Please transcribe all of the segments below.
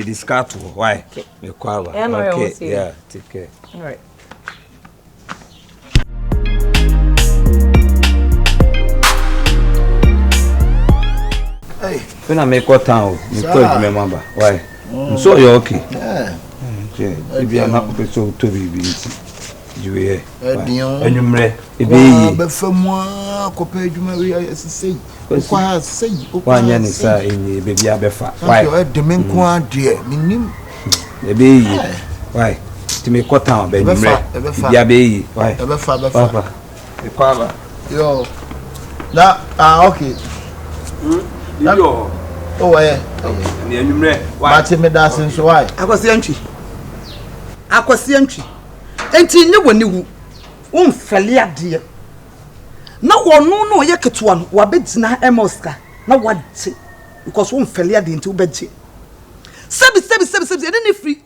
discard to why? Me kwaba. Okay, yeah, take care. All right. Hey, when I make what town, you told me, remember why? So you're okay. Yeah. Okay. If you are not so to be busy, you hear. And you may be for moi, compared to Maria, as I say. Why say, one yan is in baby Abefa. Why, the men quite dear, meaning the baby. Why? To make what town, baby? Yabe, why? Ever father, papa. The father. Yo. That, okay. Yo. Oh, yeah. Why? Me dancing so why? I was entry. And you know when you won't fail, dear. No one, no, you get one, what bids na emoska. No one, because one failure into bed. Seven, any free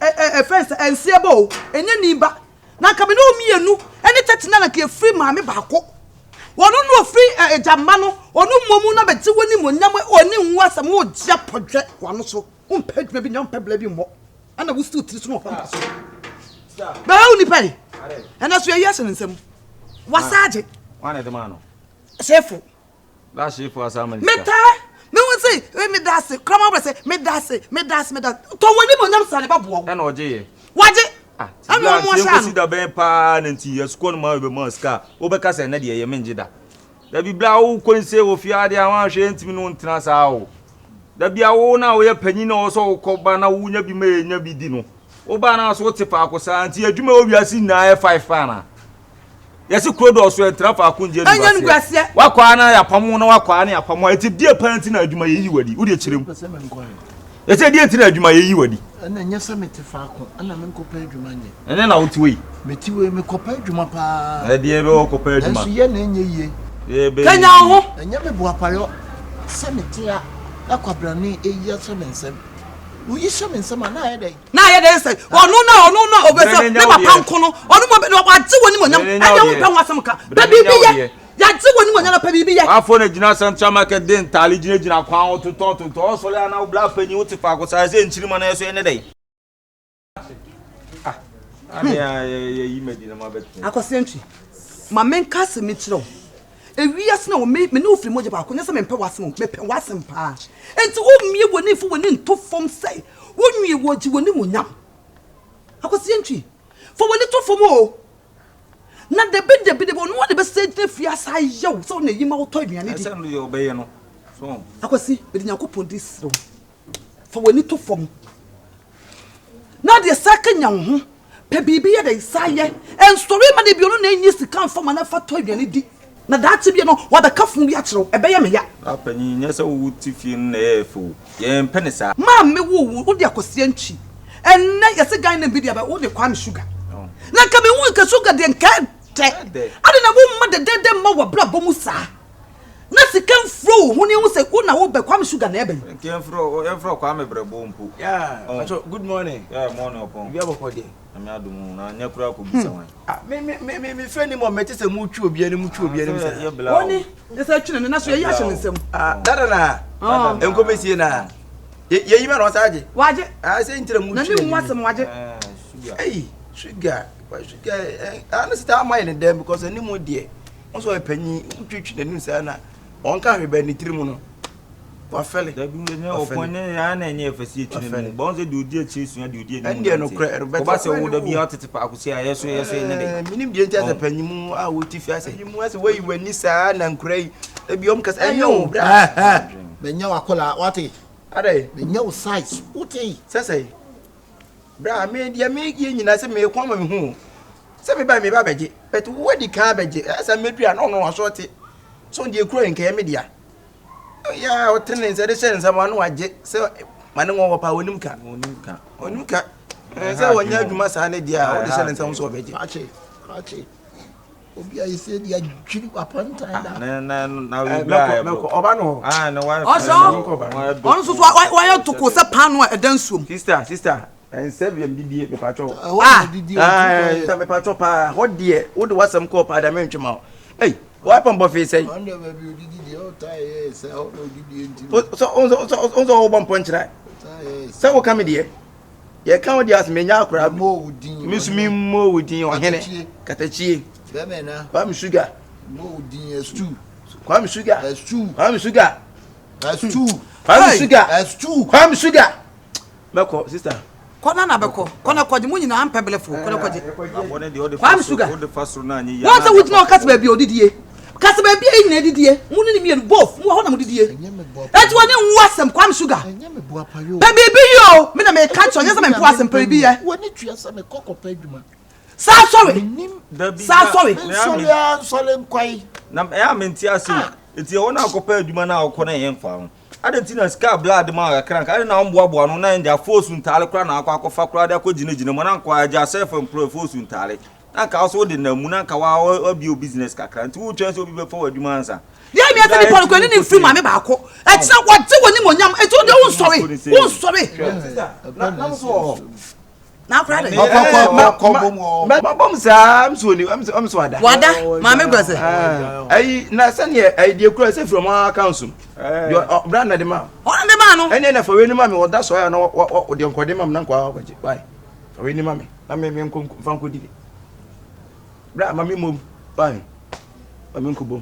friends and see a bow, and any neighbor. Now coming on me and no, any touch free mammy backo. One no free a jamano, or no momuna, but two when you or new was a more jap project, one so, pet maybe young pebble more. And I will still teach more. But only penny. And that's your yes and some. What's that? One at the man. Shifo. That's Shifo as I'm in. Meta, no one say, me that's it. Come on, say, me that's it. To one even I'm sorry about and OJ. What it? I'm not more see the ben pan and tea, a scorn my Mosca, Obecas and Nadia Yemenjida. There be blow, couldn't say of Yadia, one shame to me no transao. There be a owner where Penino also called Bana, who never made never dino. Obana so te pa akosa anti adwuma owiase na 5 fana yesi krodo so entrafa akunje ni base wakwa na yapamo na wakwa na yapamo ati die panti na adwuma yeyi wadi wo de kirem yesi die ntina adwuma yeyi wadi ana nyasa mete fa akon ana me nkopa adwuma nye ene na wotiwe metiwe me kopa adwuma pa e die be wo kopa adwuma so ye na enye ye kanya ho enye me bo apayo se metia akwabrane eyi aso mensem we is some na headache. Na headache say. Oh no, obese. Me papa nko no. Onu mo be no ati woni mo nyam. Anya wo pa wasam ka. Baby bi ye. Ya ti woni mo nyam pa bibi ye. Afo na gina central market den tali gina kwan ototo so le na wo bla fani wo ti fa ko sa se nchiri mo na so ene dai. Ami ya yi medina ma bet. Akosi ntwi. Ma men ka se mi kiro. Ewiase na wo me no ofiri moje ba ko nyese me mpe wasem me pe wasem pa enti wo mie woni fu woni nto fom sei wo nwie woji woni monyam akosi ntwi fo woni to fom o na de be no wo de be se de fiasa yew so na yima wo to aduane di ese no yo be ye no so akosi be de yakopon di sro fo woni to fom na de saka nya ho pe bibi ye de saye en story ma de bi ono na enyi sika fom na fa to aduane di na that be no what the kafun bi akiro ebe ye me ya apani nyese wo tifie na efo ye mpenisa ma me wo de akosie ntwi enne yese gan na bi dia ba wo de kwam sugar na ka me wu ka sugar de nka te ade na wo ma de ma wo bra bomu sa na sikan fro hu ni wo se wo na wo be kwam sugar na ebe ken fro kwam bra bompu yeah good morning morning upon bi abokode ami adumu na nya kura ko bisa wan me friend mo meti se mu twu obi ani mu twu obi ani se oni esa twene na so ye ya hye nsem dada na enko besie na ye yi ma no saje waje se ntire mu twu na ni wasem waje sugar ana sta am in them because any mo die on so epanyi twitwi na nim sa na on ka hweba ni tiri mu no wa fele da bi ne opone ya na enye efasi etwene mu bon se de odi achi sua de odi ani ende no kra ko ba se wo da bi atete pa akosi ayeso ne de minim die ntia se panyi mu a wo tifi ase mu ase we wani sa na nkrai da bi om kasa enyo bra benya wakola wate ade benya wo size wote sese bra me dia me gie nyina se me kwa ma me hu se me ba beje but wo di ka beje asa medua no no asote so die kro enka ye me dia ya otene se de sense ma no waje se mane wo pa onim ka se wonya adwuma sa ne dia o de sense so beje ache obi ayi se dia jiri apanta da na we bla me ko oba no no wa on so wa to ko se pan no edansuom sister en sebiam didie me pacho didie me pacho pa ho de wo de wasam ko pa da me ntwema hey why pambo fe say on the baby didie o tai say o didie nti so on so bompo nchira say wo come there ye kan wo dia me nya akora mo wudin me su mi mo wudin o hene katachie be me na ba mi sugar mo wudin S2 kwa mi sugar S2 kwa mi sugar S2 kwa mi sugar S2 kwa mi sugar beko sister kona na beko kona kwaji munyi na ampebelefo kona kwaji abone de ode Kwam sugar. ode fasro na anyi ya wọ́n sẹ́ wùtí náà kásì bẹ̀bí òdìdíye kásì bẹ̀bí ẹ̀yìn náà dídíye mú ní mìíràn both mú ọ̀hún náà mú dídíye ẹ̀tí wọ́n ní ń wá sẹ̀m Kwam sugar bẹ̀bí ibi yìí o mi nà mi ká tíọ̀ yẹ́sẹ̀ mi mpú asẹ̀m pẹ̀lú ibi yẹ. wọ́n ní tuyà sẹ́mi kọ́kọ́ pẹ́ jùmọ̀. sáà sọ̀rọ̀ sọ́lé nkwáyé. na ya menti ase eti wona akopa aduma na akọ na yen fa ho adenti na ska blood ma akran ka na mboaboa no na nja fosu ntale kra na akọ kra da akọ gina mo na nkwa aja self employed fosu ntale na ka so de na mu na ka wa bio business kakra nti wo twa so bi be fa aduma ansa dia mi ase ni pon ko ni free ma me ba akọ e ti na kwa ti woni mo nyam e ti o de won sorry na so na kra de bom sa am so ni am so ada wada ma me gbese ai na sane ai die kura se from our council your brand na de ma ona de ma no ene na fa we ni ma me oda so ya na o de nkode ma na nkwa kwaje bye fa we ni ma me na me nko fa nko didi bra ma me mom bye ma me nko bom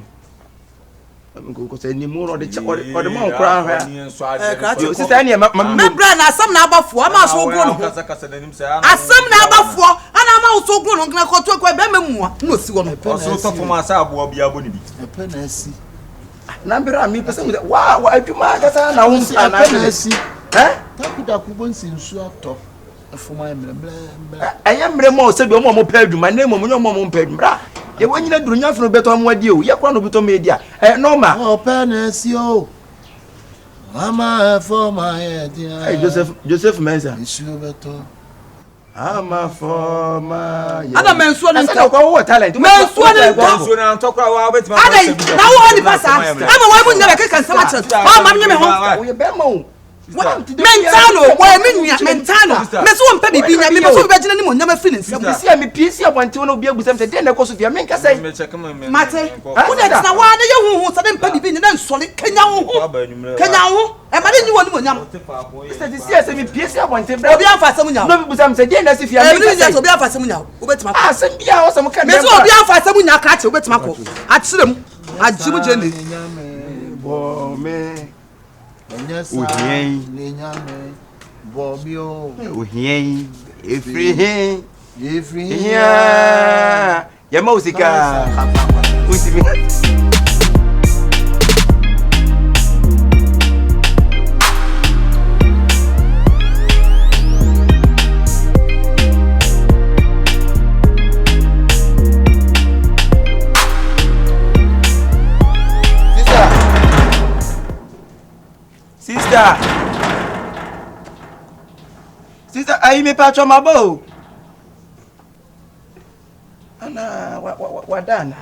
ko se ni mu no de o de ma nkura ha yo sister ene ma me bra na asam na abafo ama so gro no asam na abafo ana ama so gro no ngna ko to ko be memua no si wo no so to foma sa abo bia bo ni bi epe na asi na mbira mi pese wa aduma kasa na wo sa na asi takuda kubo nsinsu ato afuma emre ayemre mo se bi o mo pa aduma na mo nyo mo pa aduma ye wanyina duru nya funu beto mo adi o ye kwa no beto media normal ope na asi o mama for my head Joseph Mensa isu beto ama for my ana mensuo ne nto kwa wo talent mensuo ne nto so na ntokra wa betima ada na wo di pasa ama wa mu nyabe keka nsama chere o ma nyame ho wo ye be ma o mentano wa me nua mentano me so mpa bibi nya me so be gina ni mo nyama firi nsam bisi mi pisi abonte wona obi agusam se de na ko sofia men kasa mate wo de na wa na ye huhu se de mpa bibi ni na nsole kenya ho e ma de ni woni mo nyam se disi ase mi pisi abonte bra obi afa asem nya no bi busam se de na sofia men kasa obi afa asem nya obetima ko asem bia wo sam kan me so obi afa asem nya ka che obetima ko akyerem ajimu je ni bo me Ohien Bobio Ohien Efri ya musika usimi Sister, ai me patro mabo. Ana wadana.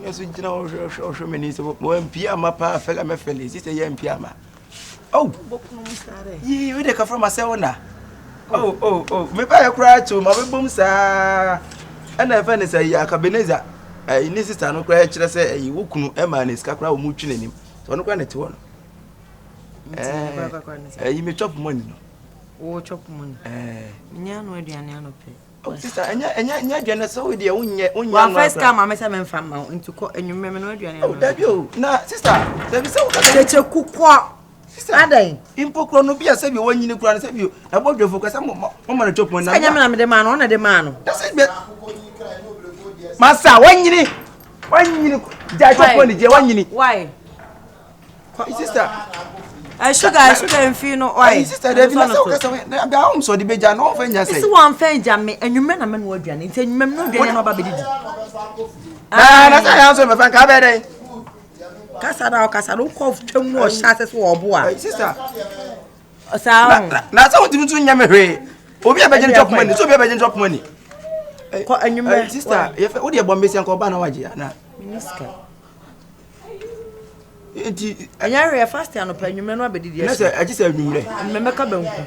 Yesu jina o meni so mo empia ma pa fela me fele. Sister ye empia ma. Oh, yi we de ka from myself na. Oh, me pa ye cry to ma be bom sa. Ana fa ne say Akabenazer. Ai ni sister no cry kire say ai wokunu e ma ne ska cry o mu twi nanim. So no cry na ti wo no. You may chop money. Oh, chop money. Nya no aduane anope. Oh, sister, enya aduane so we dey unya. One first time I say men fam into ko enwumem no aduane. Oh, dabio. Na sister, there say Kyekyeku kwa. Sister, adai. Impokro no bia say bi wanyini kura say bi. Na bodwefo kwasa mo na chop money. Anya me na me de man no na de man no. That's it. Masa wanyini. Ja chop money je wanyini. Why? Sister, sugar and feel no why? Sister, there be so kwasa we. Be am so di beja no fa nya say. Isi wan fa nja me enwume na me no aduane. Nti enwumem no aduane no ba bedidi. Na say am so me fa ka be dey. Kasa no ko twam no hya se so obo a. Sister. Osa. Na say wonti mtu nya me hwe. Obi abeje chop money, so obi abeje chop money. Ko enwume. Sister, ye fa wo de bombe si anko ba na waje na. Minister. Enti anya re fast ya no pa enwume no abedidi. Na say aji say enwumre. Mmemeka banku.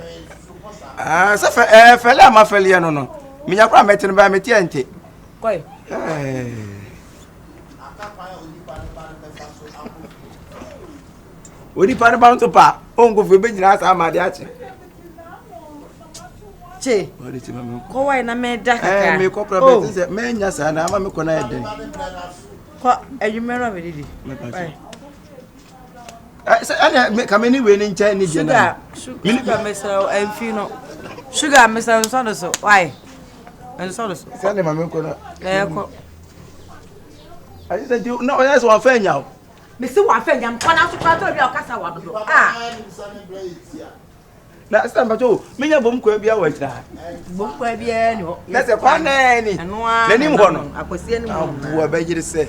Sa fele ama fele ye no. Minya kwa metene ba meti ente. Koi. Odi pa ne ba nto pa. Ongo fe be nyina sa ma de ache. Che. Ko why na me da kaka. Me ko problem say me nya sa na ama me ko na eden. Ko ayumero me didi. Say ana ka me ni we ni ncha ni je na. Sugar me so amfi no. Sugar me so so why? And so so. Say na me ko na. Ko. I said you no yes one fa nya. Me si wa fa nya ko na so kwa to bi o kasa wa do. Na stand bajo me nya bom kwa bia wa kira. Bom kwa bia ni ho. Na se kwa na ni. Na ni ho no. Akosi ani mo. Abu ba yiri se.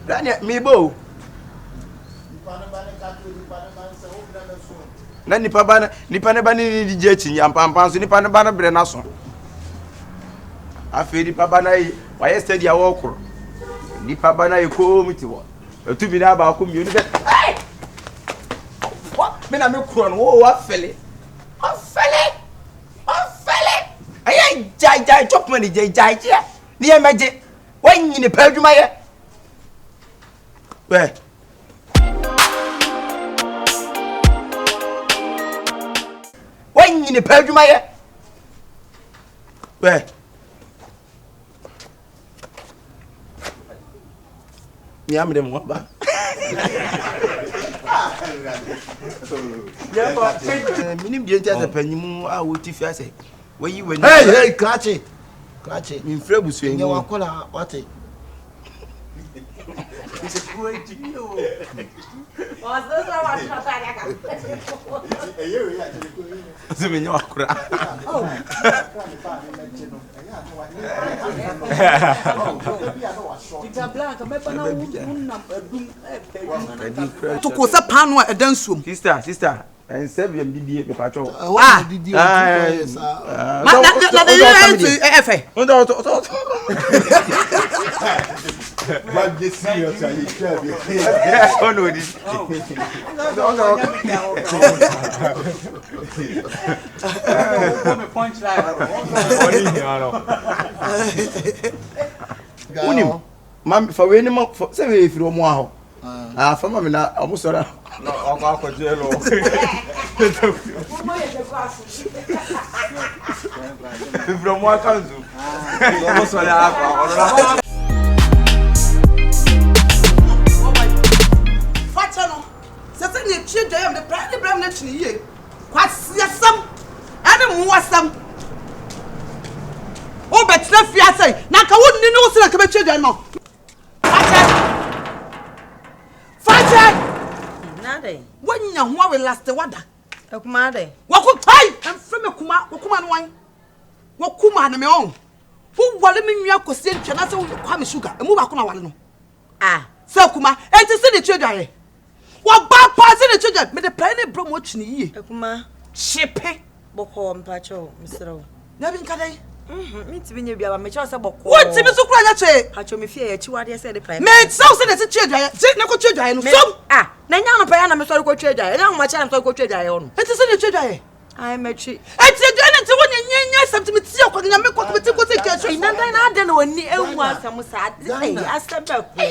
Na me bo. Na nipa ba ni di je chi ampampan so nipa ne ba na bre na so. Afi nipa ba na yi wa ye steady awo kro. Nipa ba na yi ko miti wo. Etu bi na ba ko mi oni se. Me na me kuro no wo afele ayi jai chop money jai ni e meje wanyi ni pa adwuma ye we wanyi ni pa adwuma ye we mi amde mo ba minim die ntia se panyimu a wo ti fi ase wayi wani hey klache min frɛ busu nya wakola wate se me nya wakora to ko se panu a edansuom sister and seven didi me pacho didi o na efe but this serious are you sure oh no this unim mam fa we ni mo se we firi omo aho fa mam na omo sora no akọ jelo firi omo akanzu omo sora akọ Fatano se se ne tue dwa am de brand bram na tuni ye kwasiasam ane muwasam o betra fiase na ka wonni no se na ka betue dwa no Fakye nade wonya ho awe last wada akuma de wakutai amfrɛ me kuma no wan wakuma na me on wo wale me nwia kosie ntwa na se wo kwa me sugar emu ba ko na wale no se kuma enti se ne tue dwa ye wa ba pa se ne tue dwa me de plan ne bro mo twini ye akuma shepe boko mpacho misro na bi nkadai mi ti binye bia ba me chawo se boko wo ti mi so kura nya che hacho me fie ya chi wade se de plan me so se ne tue dwa ye se ne ko tue dwa ye no so na nya no pa ya na me so ko tue dwa ye nya ho ma cha na so ko tue dwa ye ono enti se ne tue dwa ye ai mechi enti dwa ne ti wo nya something ti ya ko nya me ko ti ko se ke so ina dan na de no ani ewu asam sa ai asaba ko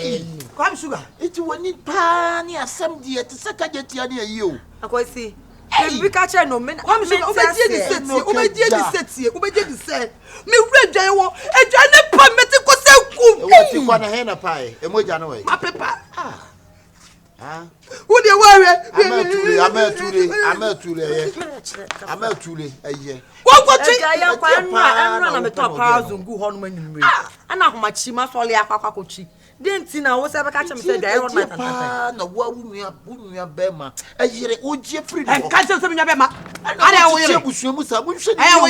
kwa me sugar iti wani pa ni asem die te saka jetia ni ayi o akosi bi ka che no me kwa me sugar obedie di setie me wura dwan wo edwan ne pa me ti ko se kum wati kwa na he na pa e emoja no we ma pepa wo de worry amatule aye wo go ti ya kwa anra na me top house ngu ho no manimre ana ho ma chi ma so le akwa kochi denti na wo se be ka che me se dai ron my tata na wo awunua be ma ayire ogie free no ka che se me nya be ma ana wo yire busuamu sa bu hwe aya wo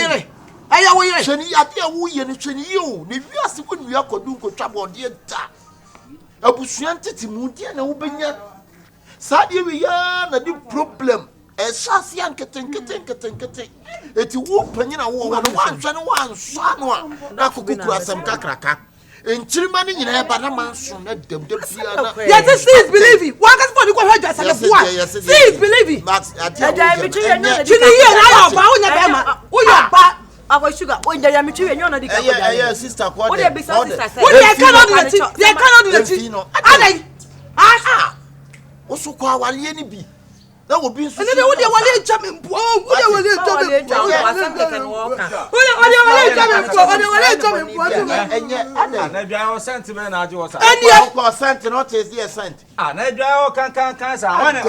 yire hwe ni ade a wo ye ni hwe ni yo ni wiase ko nua kodu nkotwa bode ta abusuan tete mu dia na wo benya Sadi we ya na di problem esase anketen eti wo panyina wo no wanhwe no wanswa no a na kokukuru asem kakraka enchirima ni nyina eba na manso na dem bia na yes see believe one can for the go hajja say the see believe but adia mi tue no chini ye na ba wo nya be ma wo ya ba akwa sugar o nja ya mi tue no di ka yeah sister kwa wo de be sister say wo de cannot do the adai oso kwa wale ni bi na wo bi nso ene de wo de wale twa me mpo wo de wale twa me mpo wo asem keke no wo kan wo de wale twa me mpo wo de wale twa me mpo enye ada na dwa o sent me na age wo sa ene ko sent not is the sent na dwa o kan sa wana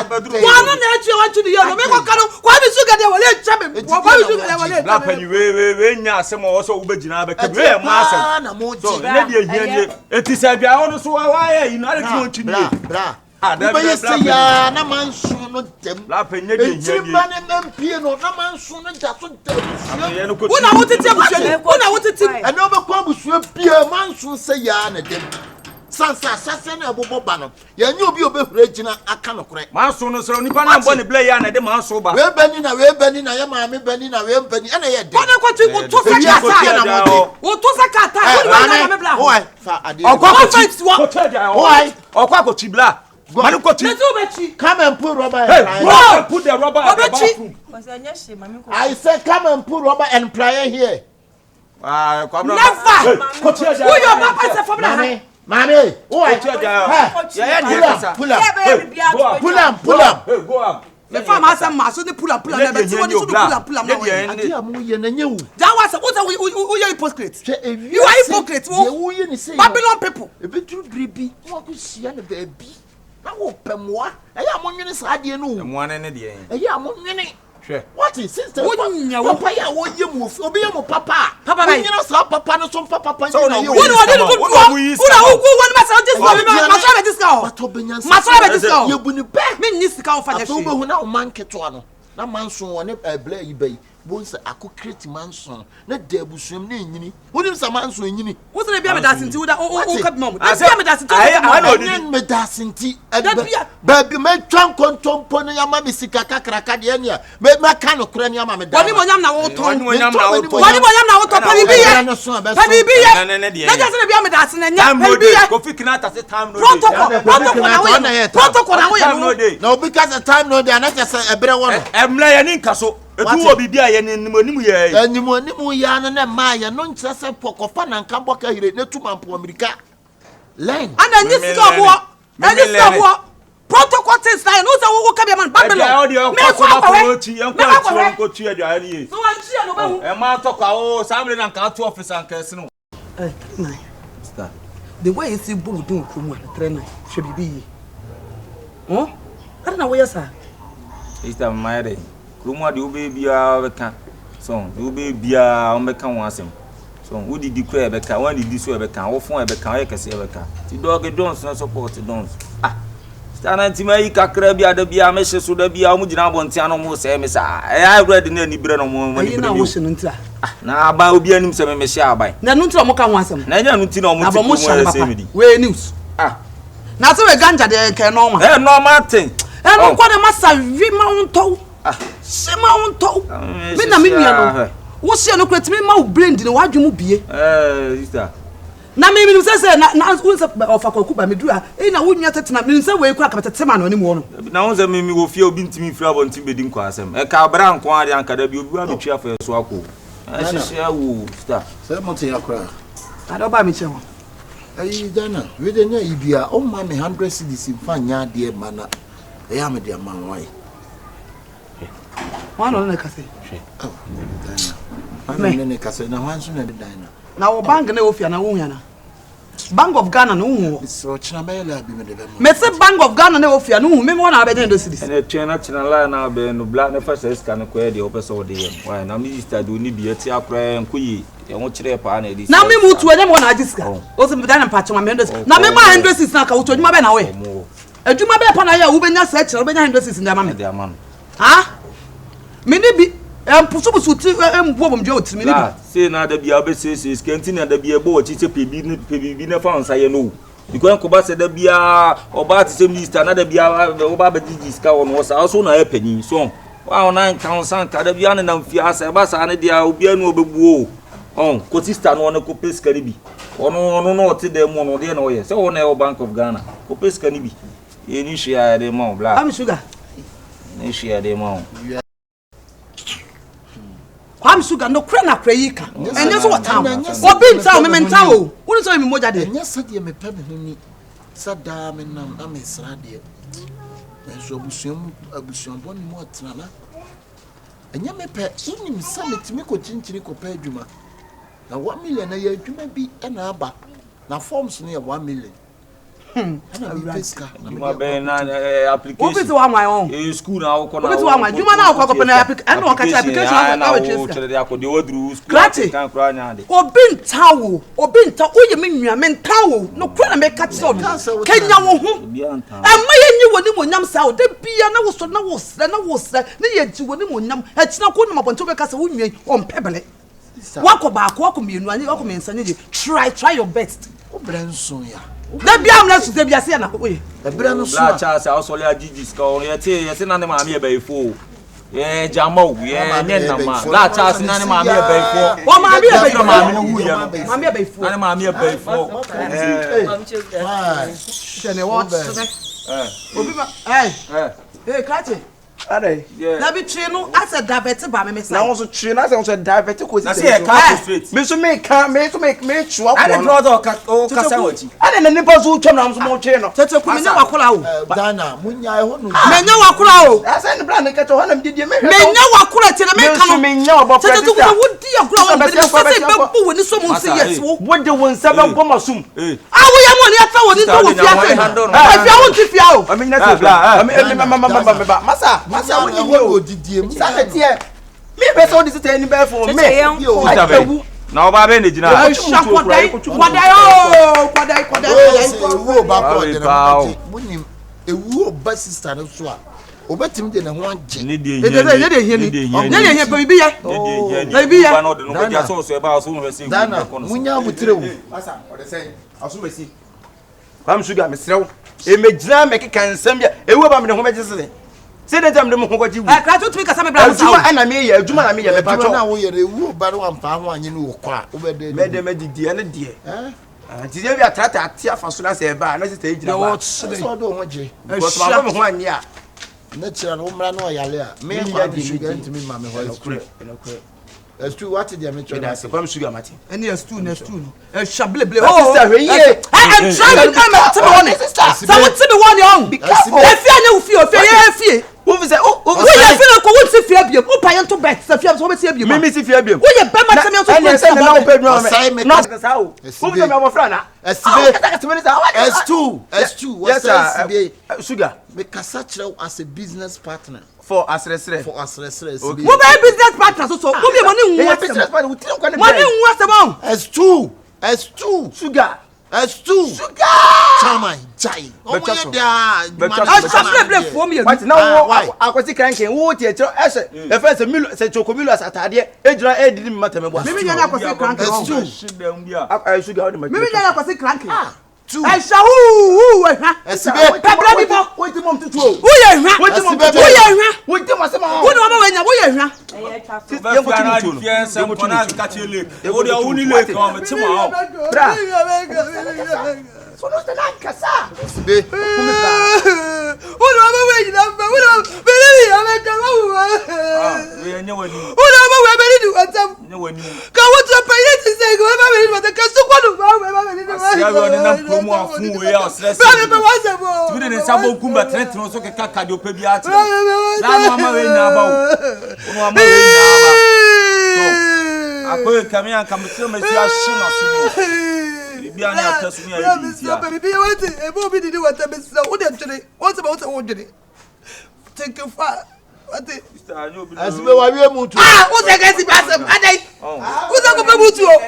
badru wana na echi wa tuni yo me ko kanu kwa bi sugar de wale twa me mpo kwa bi sugar de wale la pani we nya asem o so wo begina be ka we ma asem na mo so ji ne de hia ne eti sa dwa o no so wa ya yi na de ti won bra Uba say ya na manso no dem. La penye de hia ni. Ba ne mpie no na manso no ja so dem. Una wotete abusuani. Una wotete. Ene obekwa abusua pie manso say ya na dem. Sansa sase na abobo ba no. Ya nya obi obehura gina aka no kore. Manso no so nipa na mbo ne play ya na de manso ba. We bani na ya maame bani na we bani ene ye dem. Bana kwatu woto sakata na mo. Woto sakata. Wo na me bla. Oi fa ade. Okwa ko tibla. Manu ko ti. Come and put rubber. Hey, put the rubber at the bathroom. I said come and put rubber and plier here. Ah, never. Who your papa say from na? Mami, who pull up. Hey, go up. The farm has some mass, so they pull up, na be ti woni so pull up. Ade amu ye na nyewu. That was what you hypocrite. You are hypocrite. Babylon people. E be tru dribi. Wo ko sia na ba bi. Na wo pemwa. E ya monwene sa ade no. Pemwa ne de yen. E ya monwene. Hwe. What is sister? Papa ya wo ye mu ofi. Obi ye mu papa. Papa ba. Nyina sa papa no so papa pa nyina ye. Who ma sa just for me ma so be discount. What obenyan. Ma so be discount. Ye bu ni be. Me ni sika on fa na hwe. Obo hu na o man keto no. Na manso woni bla yi bai. Bonsa ako create manso na dabusuam na enyini wonim sa manso enyini wo se bia me dasinti wo da o ka mom bia me dasinti I me dasinti ba bi me twan kontompo no ya ma me sika kakraka de ania me ka no kra nia ma me da woni mo nyam na wo ton woni mo nyam na wo ton pa bi ye pa bi ye na ja se bia me dasin na nya pa bi ye ko fikina ta se time no protocol na wo ye no because the time no dey na ja se ebre wo no emla ya ni nkaso etu obi bia ye ni animu ye animu ya na ma ya no nkyere se pokofa na nka boka hire na tuma mpo amerika len ana nyi sika bo protocol things na no se wo ka bia man Babylon me ko ba ti en ko ti adwa ni so wan ti no ba hu e ma to kwa o samle na nka to office an kase no star the way you see boom do kumu na 39 hwe bibi oh ara na wo yesa Sister Mayre Kruma de obe bia beka so de obe bia o meka won asem so wo didi kura beka wan didi so beka wo fon beka ye kese beka ti dog dons na support dons stana ti mai kakra bia da bia me hye so da bia mo gina bonte ano mo se me sa I ready na ni bire no mo ni bire wo hye no ntira na aba obi anim se me hye abai na no ntira mo ka won asem na nya no ti na mo ti mo se me di we news na se we ganja de ke no ma normal thing no kwa de masa wi ma unto sema unto me na me nua no wo se no kwetimi ma wo brain di no wadwemu bie sister na me mi se na unse ofa kwaku ba medura na wo nua tetena me se we kwa katetema na oni mo no na unse me wo fie obi ntimi fira bo ntimi bedi nkwa asem e ka bra nko ade anka da bi obi wa betwa fa so akọ hye wo sister se mo te yakra ado ba me che ho ayi dana we de nya ibia o ma me 100 cedis fa nya de mana e ya me de ma wai wano na kase dana ne kase na wansu na de dana na wo bank na ofia na wo hwana Bank of Ghana no hu so china ba la bi me de me se Bank of Ghana na ofia no hu me wona abeden do cedis ene twena china la na be no black na fa se scan ko e de opeso de ye why na minister do ni bi ati akra nkoyi ye ho kire pa na di na me mutu anya mo na agiska o se bidana pa chama me ndo na me ma 100 na ka wuto adwuma be na we adwuma be pa na ya wo benya se kire wo benya 100 nda ma me de ama no ha me ni bi pusubusu ti embuo bom je otimi ni bi say na da bia be say skenti na da bia bo chi che pebi na fa onsa ye no because ko ba se da bia oba ti se minister na da bia oba ba digi ska won wo sa so na ya pani so wa ona kan san ka da bia na mfi asa ba sa na dia obi anu obebuo ko sister no ko peska ni bi ono no ti de mo no de na wo ye se wo na e Bank of Ghana ko peska ni bi ye ni share de mo black am sugar ni share de mo Kwam sugar no kra na kra yika enye so watam obi nta o me nta o wonu so me moja de enye sade me pe me huni sada me nam amesra de So abusuam boni mo trana. Enya me pe unim summit me ko chinchiri ko pe adwuma. Na 1 million na ye adwuma bi na aba. Na forms no ye 1 million. Ana bi peska. Juma be na application. Obi to my own. School na wo Obi to my Juma na wo ko na application. Ana wo ka application na wo cheska. Chere dia ko de wodru school. Kan kra nya de. Obi nta wo ye me nwua me nta wo. No kra na me ka che o. Kenya wo ho. Amma ye nyi woni mo nyam sa o de bia na wo so na wo sra ne ye ji woni mo nyam. A kina ko no mabonto be ka sa wo nwua on pebele. Wako ba ko mienu ani wako mensa ni try your best. Obrenso ya. Da bia amna su de bia se na oye. Ebra no so. La cha sa o so le agigi ska o ye te na ne ma me e be fo. Ye jama wu ye ne na ma. La cha se na ne ma me e be fo. O ma me e be fo. Ma me wu ye no. Ma me e be fo. Na ne ma me e be fo. Shene what? Obi ba Kate. Ade. Na bi twi no asa divert ba me say. Na won so twi na say won so divert ko si. Na say e ka straight. Me so me chua ko. Ade brother o ka sa wachi. Ade na nipa so twam na so mo twi no. Tete ku me nya wakola o. Dana munya e ho no. Me nya wakola o. Asa ni bra na ka to ho na me didie me. Me nya wakola ti na me ka no. Me nya obo Tete ku na wodi akura o be say be bu woni so mo say yes wo. Wode won sa be bo masum. Awo ya mo ni afa woni to wo fi afa. Afia won ti fia o. Ami na ti bla. Masa woni ho odidie mu. Sa te me be so dis tell ni be for me. Na oba be ne jina. Kwadai ewu ba ko de na munim ewu ba sister no so a obetim de ne ho age. Ne de hia baby ya. Baby ya. Ba no de no ko ja so e ba so no se. Dana munya butire wo. Masa o de say aso mesi. Pam sugar me serew. E me jina me keka nsam ya. Ewu ba me ne ho meje se. Se de jam de mo ko ji wu. Kra to tumi kasa me bra sa. Aduma na me ye, aduma na me ye me pa cho. Na wo ye ewu ba no ampa ho anye no wo kwa. Wo be de. Me de me didi ene die. Ti je bi atrata atia fa so na se ba na se te jina ba. So do ho je. Because ma me ho anye a. Na tira no mra no yale a. Me ya di sugar ntimi ma me ho ekure. As to what did you make? That's the pam sugar mati. Any as two shableble. Oh, sister, I'm trying to come out to one. Someone to the one young. If you fear. Who say, oh, we feel like we see fear be. Who pay to bet? So fear so we see be. Me see fear be. We ye be ma tell me to say na o pay no. Not how. Who say me friend na? S2. Yes sir. Sugar. Me kasa kire as a business partner. For asresre. Who be business partner so who be money nwa business partner we tell kwani. Money nwa se bon. S2. Sugar. Chama jai. Shableble for me. But now akwati cranking wo tie chiro ese e fa se milo se chokomilo asatade ejira e didi mata me boa. Me nya na kwasi cranking. S2. Sugar what me nya na kwasi cranking. I shall Esibe pebra bi bo wait mom tutu o wo ye hwa wait mom tutu wo ye hwa wait mom asema wo no ma wenya wo ye hwa Be fara di fiança mpona ka chele wo de uni le ka me ti ma bra so no sta na kasa Esibe wo no ma wenya na wo no be ni ya me ka wo we nya wani wo no ma we be ni watam nya wani ka wo to pay it say go ma be ni watam ka so ko no ma be ni sia we na promo afun we ya stress be be wa se bo tu de sabo kumba tretro so ke kaka de opa bi ati na mama we nya ba wo mama we nya ba so akoy kamia kamtiro mesi ashina so bi anya atasu ni ayi bi sia baby bi wati e bo bi di watam be sira wo de tire wo se ba wo de take you far wati Esibe wa wie mutu wo se ka si basem adai wo se ko be mutu o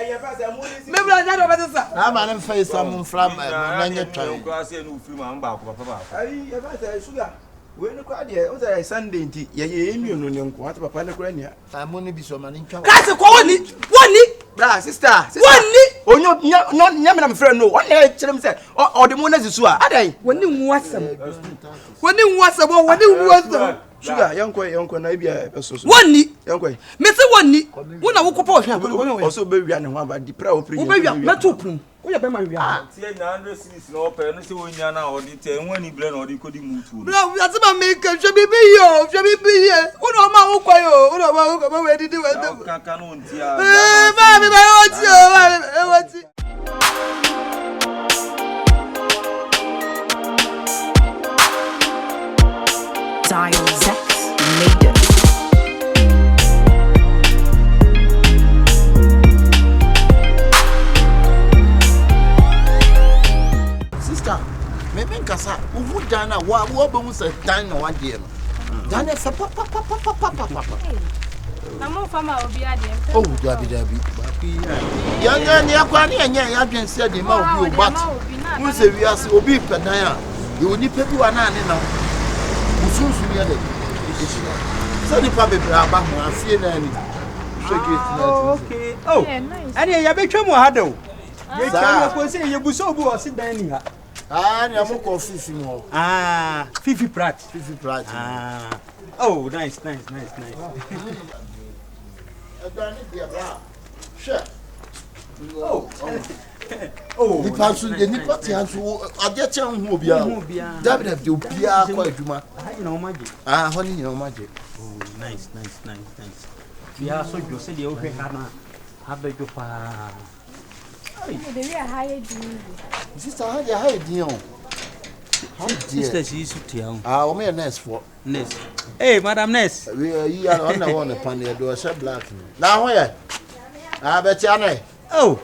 me bra nya do be sa na ma ne fa isam mfram na nye twan ko ase no ufiri ma mba ko papa ai e fa se sugar we ne kwa de o say Sunday nti ye enu no ne nko ati papa ne kura nia fa mo ne bi so ma ne ntwa ka se ko woni bra sister woni onyo nya me na me friend no one na kirem say o de mo na zisu a adai woni nwasem woni sugar yanko na bia peso so woni yanko me se woni wo na wo kopa o hwa o so be wia ne ho aba di pra o pre wo be wia na topun wo ye be ma wia tie nya 100 series na opa no se wonya na odi te nwani bre na odi kodi mutu bra ya se ma me ka hwe bibi ye wo no ma wo kwa yo wo no ma wo ka we didi wa kaka no ntia ba mi ba wo ti na wa be hu say dan na wade no dan e fa papa na mo fama obi ade oh dabi yanga ni akwa ni enya ya dwen se de ma obi o bat mu se wi ase obi pedan a e oni pebi wa na ne na usunsu ni ade so ni pa bebre aba ho afie na ni okay oh ani ya betwa mu ha do ye twa ko se ye buso obi o se dan ni ha ni amo ko fifi mo fifi prat oh nice Adani dia bra. Sure. Oh. Ni pasu de ni pati anso ade che hu obia. David de obia kwa adwuma. You know magic. Honey you know magic. Oh nice. We are so jo se de o hwe kana. Abejo pa. Ai de we high di. Sister how dey high di on. How Sister she is to you. O me nurse for. Nurse. Hey, Madam Nurse. We you are on the one panel do say black. Na ho ye. Beti ane. Oh.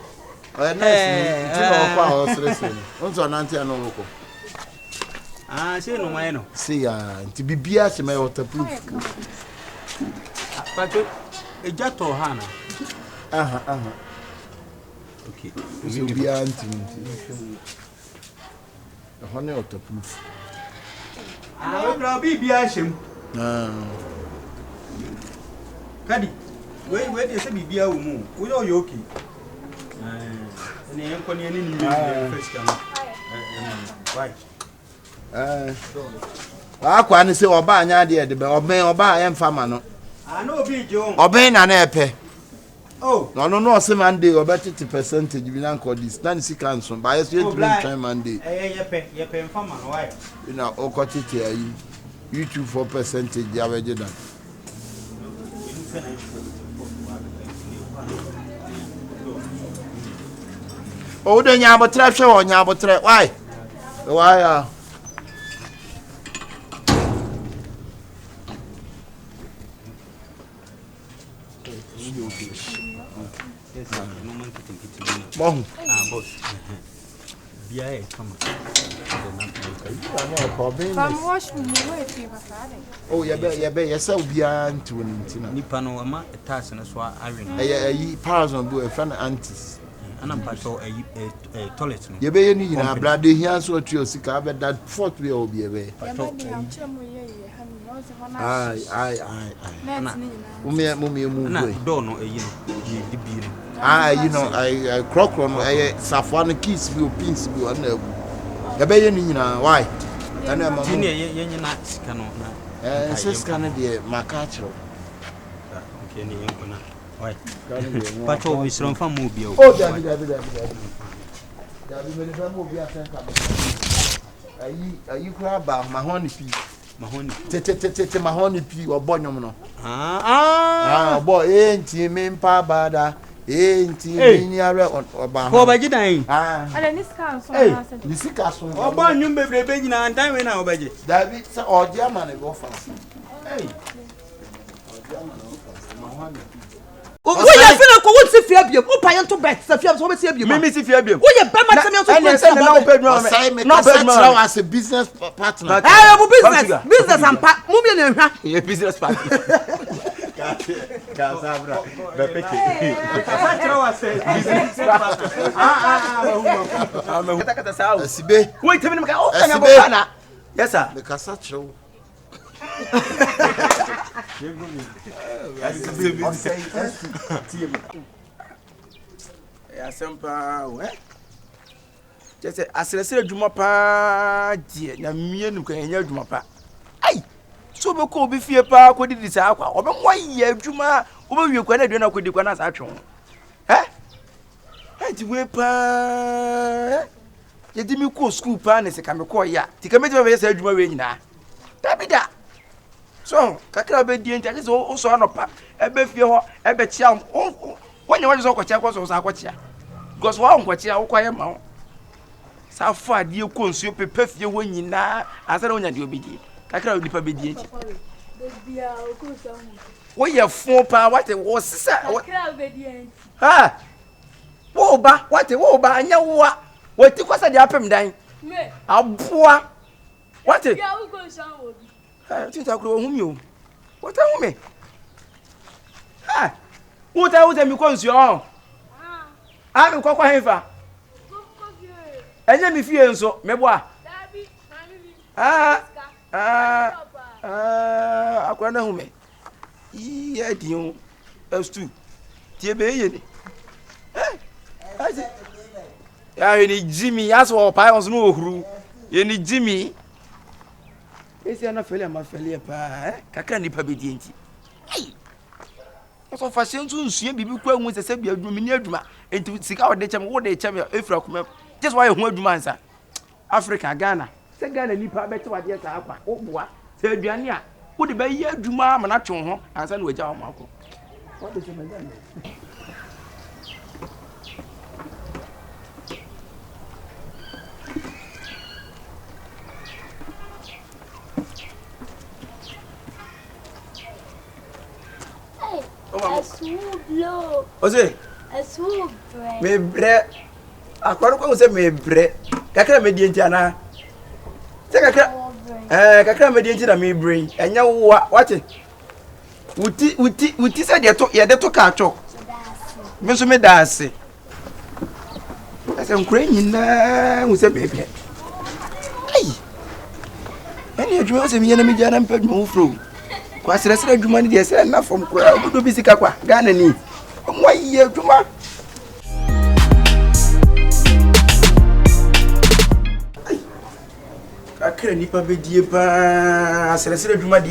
Nurse. Ti no kwa o stress ni. Onso nanti anu ko. Say no mai no. See nti bibia se me waterproof. Pato ejato hana. Okay. So bia nti. Honey waterproof. Bra bibia shem. Kadi. We dey say bibia wo mu. Wo yo okay. Ni enko ni ani ni first time. Right. Akwa ni se oba anya de de be oba ya mfa ma no. No obi jo. Oben na na epe. Oh. No se Monday obetiti percentage bi na nko this. Na ni sika nso. Ba yes you try Monday. Ye mfa ma no why? You know okotiti ayi. YouTube for percentage ya weje dan. O de nya abotre hwe o nya abotre. Why? Why? Bon. Boss. Bia come. Fam wash me way fever Friday. Oh, yes, bia nti woni ntina. Nipa no ama tax no so awe no. Ayi parson do e friend aunties. Ana pato toilet no. Ye be ye ni nyina brade hia so trio sika be that fourth way obi e be. Ai. Mummy Na do no eyi no. Di bi no. You know, I crock on safwan kiss bi pins bi on na ye be ye ni nyina why? Ana mama. Tini ye nyina sika no na. Sika no de maka chiro. Okay ni enko na. Why? Pato we sron fa mu bi o. Oh, David. David me fa mu bi atenka. Ayi kura ba mahoni pi. Tete mahoni pi obo nyom no. Obo enti me mpa bada. Enti me nyare oba. Ko ba gidan. Ala ni scan so na se. Ni sika so. Obo nyum bebrebe nyina andan we na obaje. David say odia man go fast. Hey. Odia man go fast. Mahoni. Wo ye fi na ko wo ti fi abiem. Wo pa ye to bet se fi abiem so be ti abiem. Me ti fi abiem. Wo ye be ma temi so friend na wo pedro me as a business partner. Business and pa mu bi na hwa. Ye business partner. Casabra. Be peke. Patro wa say business partner. Kata sao. Sibe. Wait, tell me o kanya bo kana. Yes sir. Me kasa chiro. Asempa just asese adwuma pa die na mienu kan enya adwuma pa ai so be ko bi fie pa ko didi sa akwa obe mo ye adwuma obe wie kwa na adwuma ko di kwa na sa atwe ti we pa ye di mi ko school pa ne se ka me ko ya ti ka me di be se adwuma we nyina tabida so kakra be die ntia se o so anopa ebe fie ho ebe chia wonye wonye so ko chia ko so sa ko chia because wa on ko chia wo kwa ye ma sa fa die ko nsuo pepe fie ho nyina asara onya de obedi kakra odipa be die ntia Bia o ko so wo ye fon pa wate wo sisa kakra obedi ntia. ha wo ba anya wo wati kwasa de apem dan Me aboa What? Yeah, we go shower. I think I could home you. What tell me? Ah, what I would have because you are. I'm a cocoa heifer. And let me fear so, me boy. I can't know me. Yeah, dear, as two. Dear baby. I need Jimmy, as well, piles no who. You need Jimmy. Is there no failure, my failure? Kakani Pabidinti. Hey, so fashion to see people with the same Dumina and to seek out the time what they tell me if I just why I want to answer Africa, Ghana. Say Ghana, Nipa, better what yes, I have. Oh, boy, say Diania, would the bay here do mamma not your home and send with our Marco. What is it? A swoop blow. Ose, A swoop bread. me bread. A quarter say me bread. Kakra me dienti ana. Say kakra kakra me dienti na me brain. Enya what? Wuti say de to ka cho. Me so me dance. Ase nkure nyina wo say bebe. Ai. Eni adwuma say me yana me jana mpa adwuma wo fro. Kwa sira adwuma ni de say na from kwa odo bi sika kwa Ghana ni. Mo ye adwuma. Akra nipa bedie pa sira adwuma de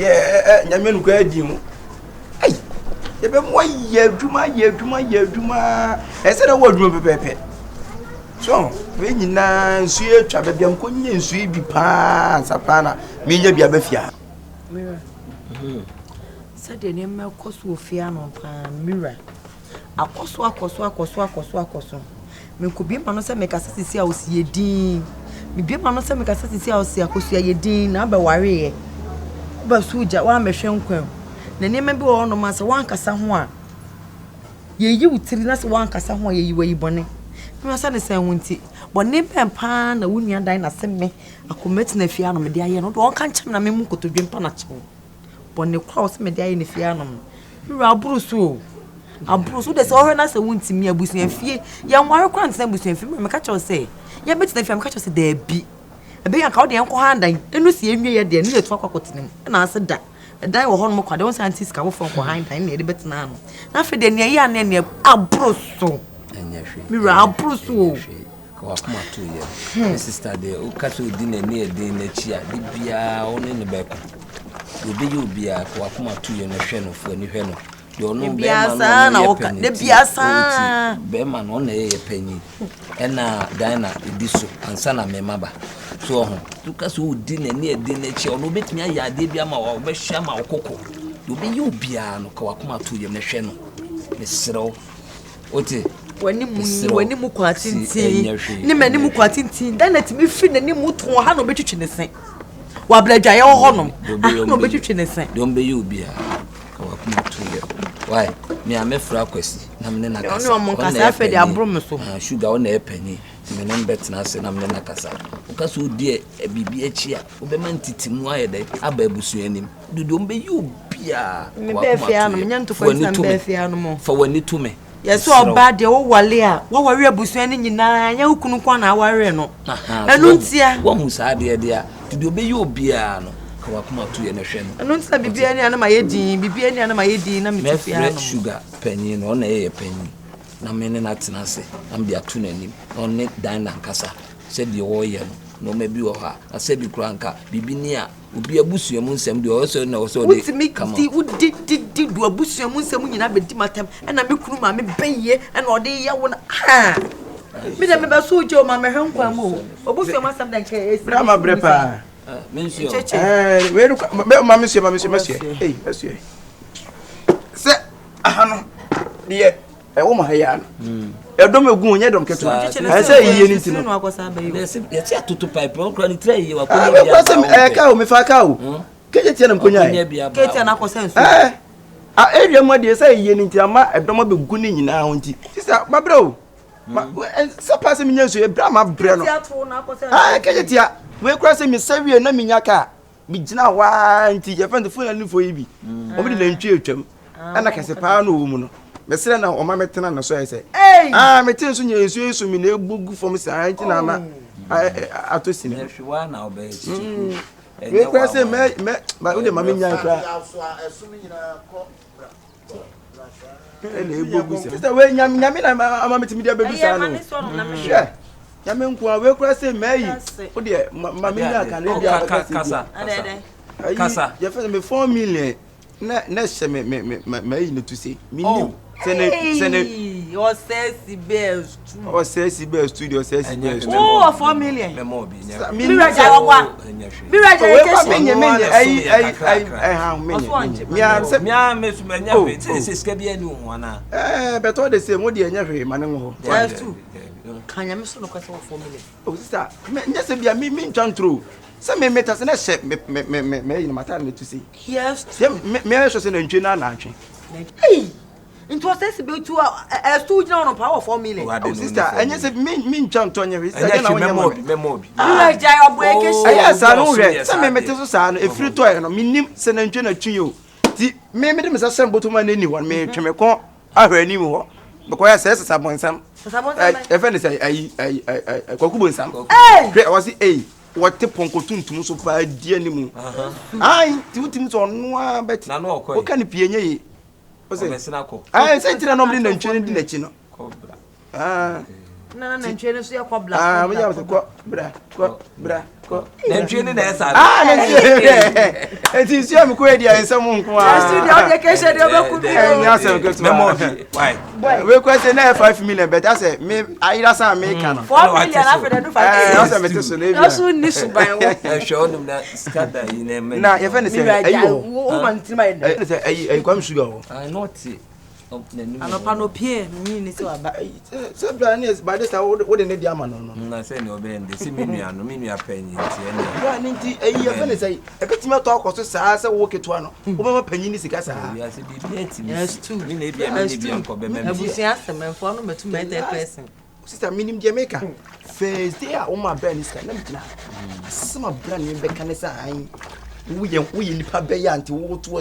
nyame nu kwa adi mu. Ai. Ebe mo ye adwuma. Ese na wo adwuma pepepe. So, we nyina nsu etwa bebia nkonye nsu bi pa sapana me nya bia bafia. Mira. Said the name of Cosufiano, Mira. Akoso. Me could be manosa make a sassy house ye dean. Me be manosa make a sassy house ye akosia ye dean, number worry. But Suja, one machine quem. The name may be on no master one cassam. Ye you tell one cassam ye were bonnet. My son is saying, won't it? But name and pan, the woman dine send me. I could meet in a fiano, me dear, not one can't chum na muko to drink panacho. But the cross me dear in the fiano. You are Bruce. A Bruce, there's all her as a wound to me, a bushing and fear. Young Warrior can't send bushing film, catch or say. Ya bet the film catch us there be. A big account the uncle hand, and you see me at the end of talk to him. And I said that. A die or horn mock, I don't say scout from behind, I need a bit now. Nothing near yan and near a Bruce. Mira Bruce. Come on, 2 years. My sister, the Casu dinner near the Chia, the Bia on in the back. You be a Wakuma 2 years and a channel for any channel. You know, the Biasa Beman on a penny, and Diana, Ibiso, and Sana Memaba. So, Lucasu dinner near dinner chair, no bit me a Yabiama or Beshama or Coco. You be you Biano, Kawakuma 2 years and a channel. Miss Sero, Ote. When you quatin, Nimani Muquatin, then let me feel the name to Hano Betch in the same. While Bledja or Honum, no Betch in the same. Don't be you, Bia. Why, me, I'm a fraquest. Namena, no one can say their bromoso, sugar on a penny. Menon Betnas and Amena Casa. Because who dear a BBH, Obemanti Timway, Abebusu and him. Don't be you, Bia. For when you to me. Yes, so bad the old Walia. What were you busy in na ya ukunu kwa na aware no. Anuntia. Wo musa de dia. Did obey you biano. Kwa kuma to ye na hwe no. Anuntia bibia ni ana ma yedi, bibia ni ana ma yedi na metafia no. Sugar penny no na ye penny. Na me ne na tenase. Am bia to nanim. On ne dan na nkasa. Said the wo ye no. No maybe o ha. I said bi kura nka bibi ni a obi abusuamu nsem de o so na o so de. Utimi di do abusuamu nsem nyina bedi matam e na me kunu ma me beye e na o de ye wo na ha me da me ba so je o ma me hwenkwa mo obusuamu asam da nke esi Brama brepa Monsieur we no ma monsieur hey monsieur se ahano de e wo ma ha ya edom egun onye dom keto I say yiye ni ti no ye ti atoto pipe o kra ni tray ye wa ko ni bia ka o me fa ka o keje ti na mkonya kete na akosa nsu area mo de say yiye ni ti ama edom begun ni nyina ho nti sister ma bro ma se pass me nyansu e bra ma bre no keje ti we cross me sawie na minyaka bi gina wa nti je fan the phone and for yibi o bi na ntwe atwam ana kase pa no wo mu no me sere na o ma metena na so ai say metin so nya esu mi na egbugu from say nti na ma atosini hwa na obechi we cross me ba o de ma minya kra esu mi nyina ko ele egbugu say we nyam na ama metimi dia bebu sa no Yame nkwa we kura se meyi o de ma minya ka na bia kasa ye fe me 4 million na she me ne to say minim sene o sesi best studio sesi best oh 4 million memo bi nya miraja wa miraja ai ha me su menya fe se ska bia ni ho ana beto de se mo de nya hwe ma ne ho kanya me so no kwese 4 million oh sister me nya se bia me ntwantro se me meta se na she me yin mata ne to say yes me so se na ntwe na antwe into sesi be tu stu jina no power 4 million oh sister anya se me ntwanto nya we sister na wonya memo bi you jai obo ekesi aya sa no hwe se me mete so sa no efiri to no minim se na ntwe na twi yo ti me de me sa semboto ma na ni won me tweme ko ahwe ni mu ho because say sabonsam efe ne say ai kwakubonsam hwe wasi wote ponko tuntum so pa die ni mu ai ti utim so no a bet na no okoi o kan pienye yi o se mesina ko se tira no mri na ntwe ni na chi no kobra na ntwe ne so ya kobla me ya ko bra na ntwe ni na esa na ntwe ti si am ko edi ansam nko a studio o de ke she de obeku bi nya sam ko memo bi why we ko se na 5 million but I say me ayira sa me kan 4 million after the 5 I say me te so na no so ni suban wo show them that scatter in them na ye fe ne say ayo wo man ti ma ye say ayi kwam sugar wo I not anopa no pie ni ni se wa ba so bra ni by this time wo de ne dia ma no na say no be ndi si menua no menua panyi ti ene bra ni nti ayi ye fe ne say e betima to akoso saa se wo ketua no wo be ma panyi ni sika saa ya se bi eti yes too ni na bia me bia nko be me abusia semenfo no metu me that person sister minim Jamaica first day a wo ma bra ni sika na mitina asema bra ni be kan sa an we nipa be ya nti wo to so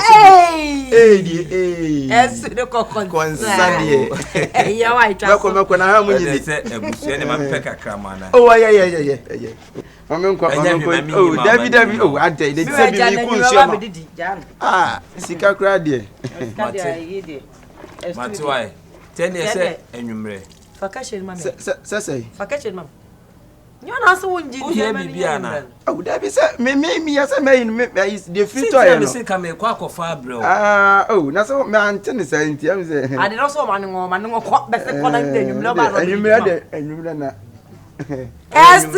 esu de konsan ye ya wa itwa meko na ha mu nyini se abusua ni ma pe kakra ma na oh yeah mama oh David oh ade de se bi mi ku nsia sika kra de mate why ten ye se enwumre Fakye mama se Fakye mama nyo na so wonji dia bibia na oh David se me ya se me the free to ya no se ka me kwa kofa abrel oh na so me ante ne say nti am se ade no so man ngo ko be se ko na de enwumre ba no enwumre na S2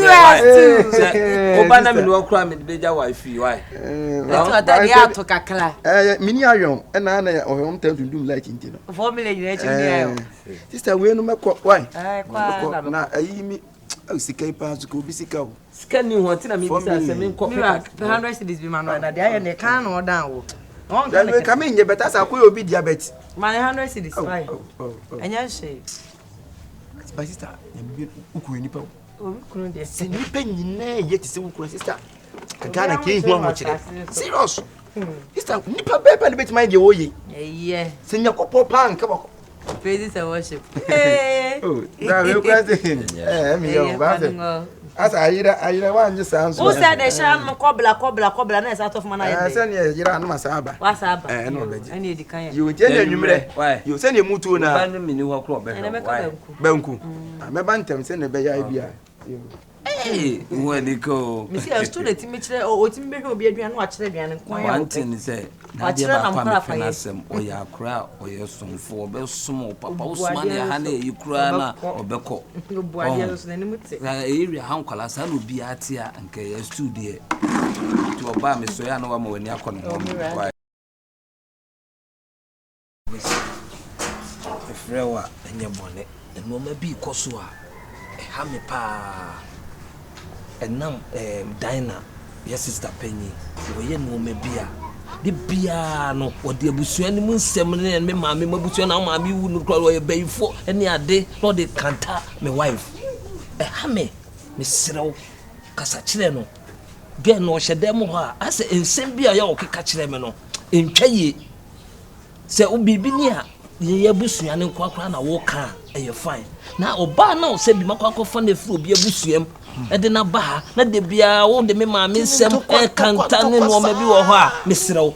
oba na me no kura me beja wifi why eto ata dia to kakra mini ayon na na ohom tan dundum like nti no 4 million you echi ni ayo sister we no meko why kwa na ayi mi sika ipa zuko bisika o sika ni ho tina me bisa se me nko 100 cedis bi man na dia ne kan no down wo on ka me nye beta sa ko obi diabetes man 100 cedis fine anya she my sister ya ukuru nipa ukuru de se nipa nyina ye ti se ukuru sister Ghana ke hu aho kire serious sister nipa beba ne beti mind ye oye se nya kopo pan ka bako praise and worship oh na we kwase me yo ba asa ayira wa nje sanso o se de shan mo kobla na esa of man aye se ne ayira na masaba wa saba no beji ani edi kan ya yo je na nwumre yo se ne mutu na ba no mini ho kro be banku me bantem se ne be ya bia Wadiko. Missy, I stood at me, or Timber will be a dream, watch the dream, and one thing is that or ya crowd, or your son for best small papa, money, honey, you cry or becko. Area how colors I will be at here and KS2 dear to obey me so I know I'm when you're coming home. If Rewa and your bonnet, and Mama be Kosua, a hammy pa. Enam diner yes sister Penny we no me bia de bia no wo de abusua ni mu nsem ne me maame mabusua na maame wu no kro we bayifo ene ade no de kanta me wife ha me serew kasa kire no Gen no shedem ho a ase ensem bia ya okeka kire me no entwaye se obibi ni a ye abusua ne kwakwa na wo ka eye fine na oba na o se bi makwakwa fa na furu obi abusuam e de na ba ha na de bia wo de me ma me nsem e kanta ne no ma bi wo ho a mesrew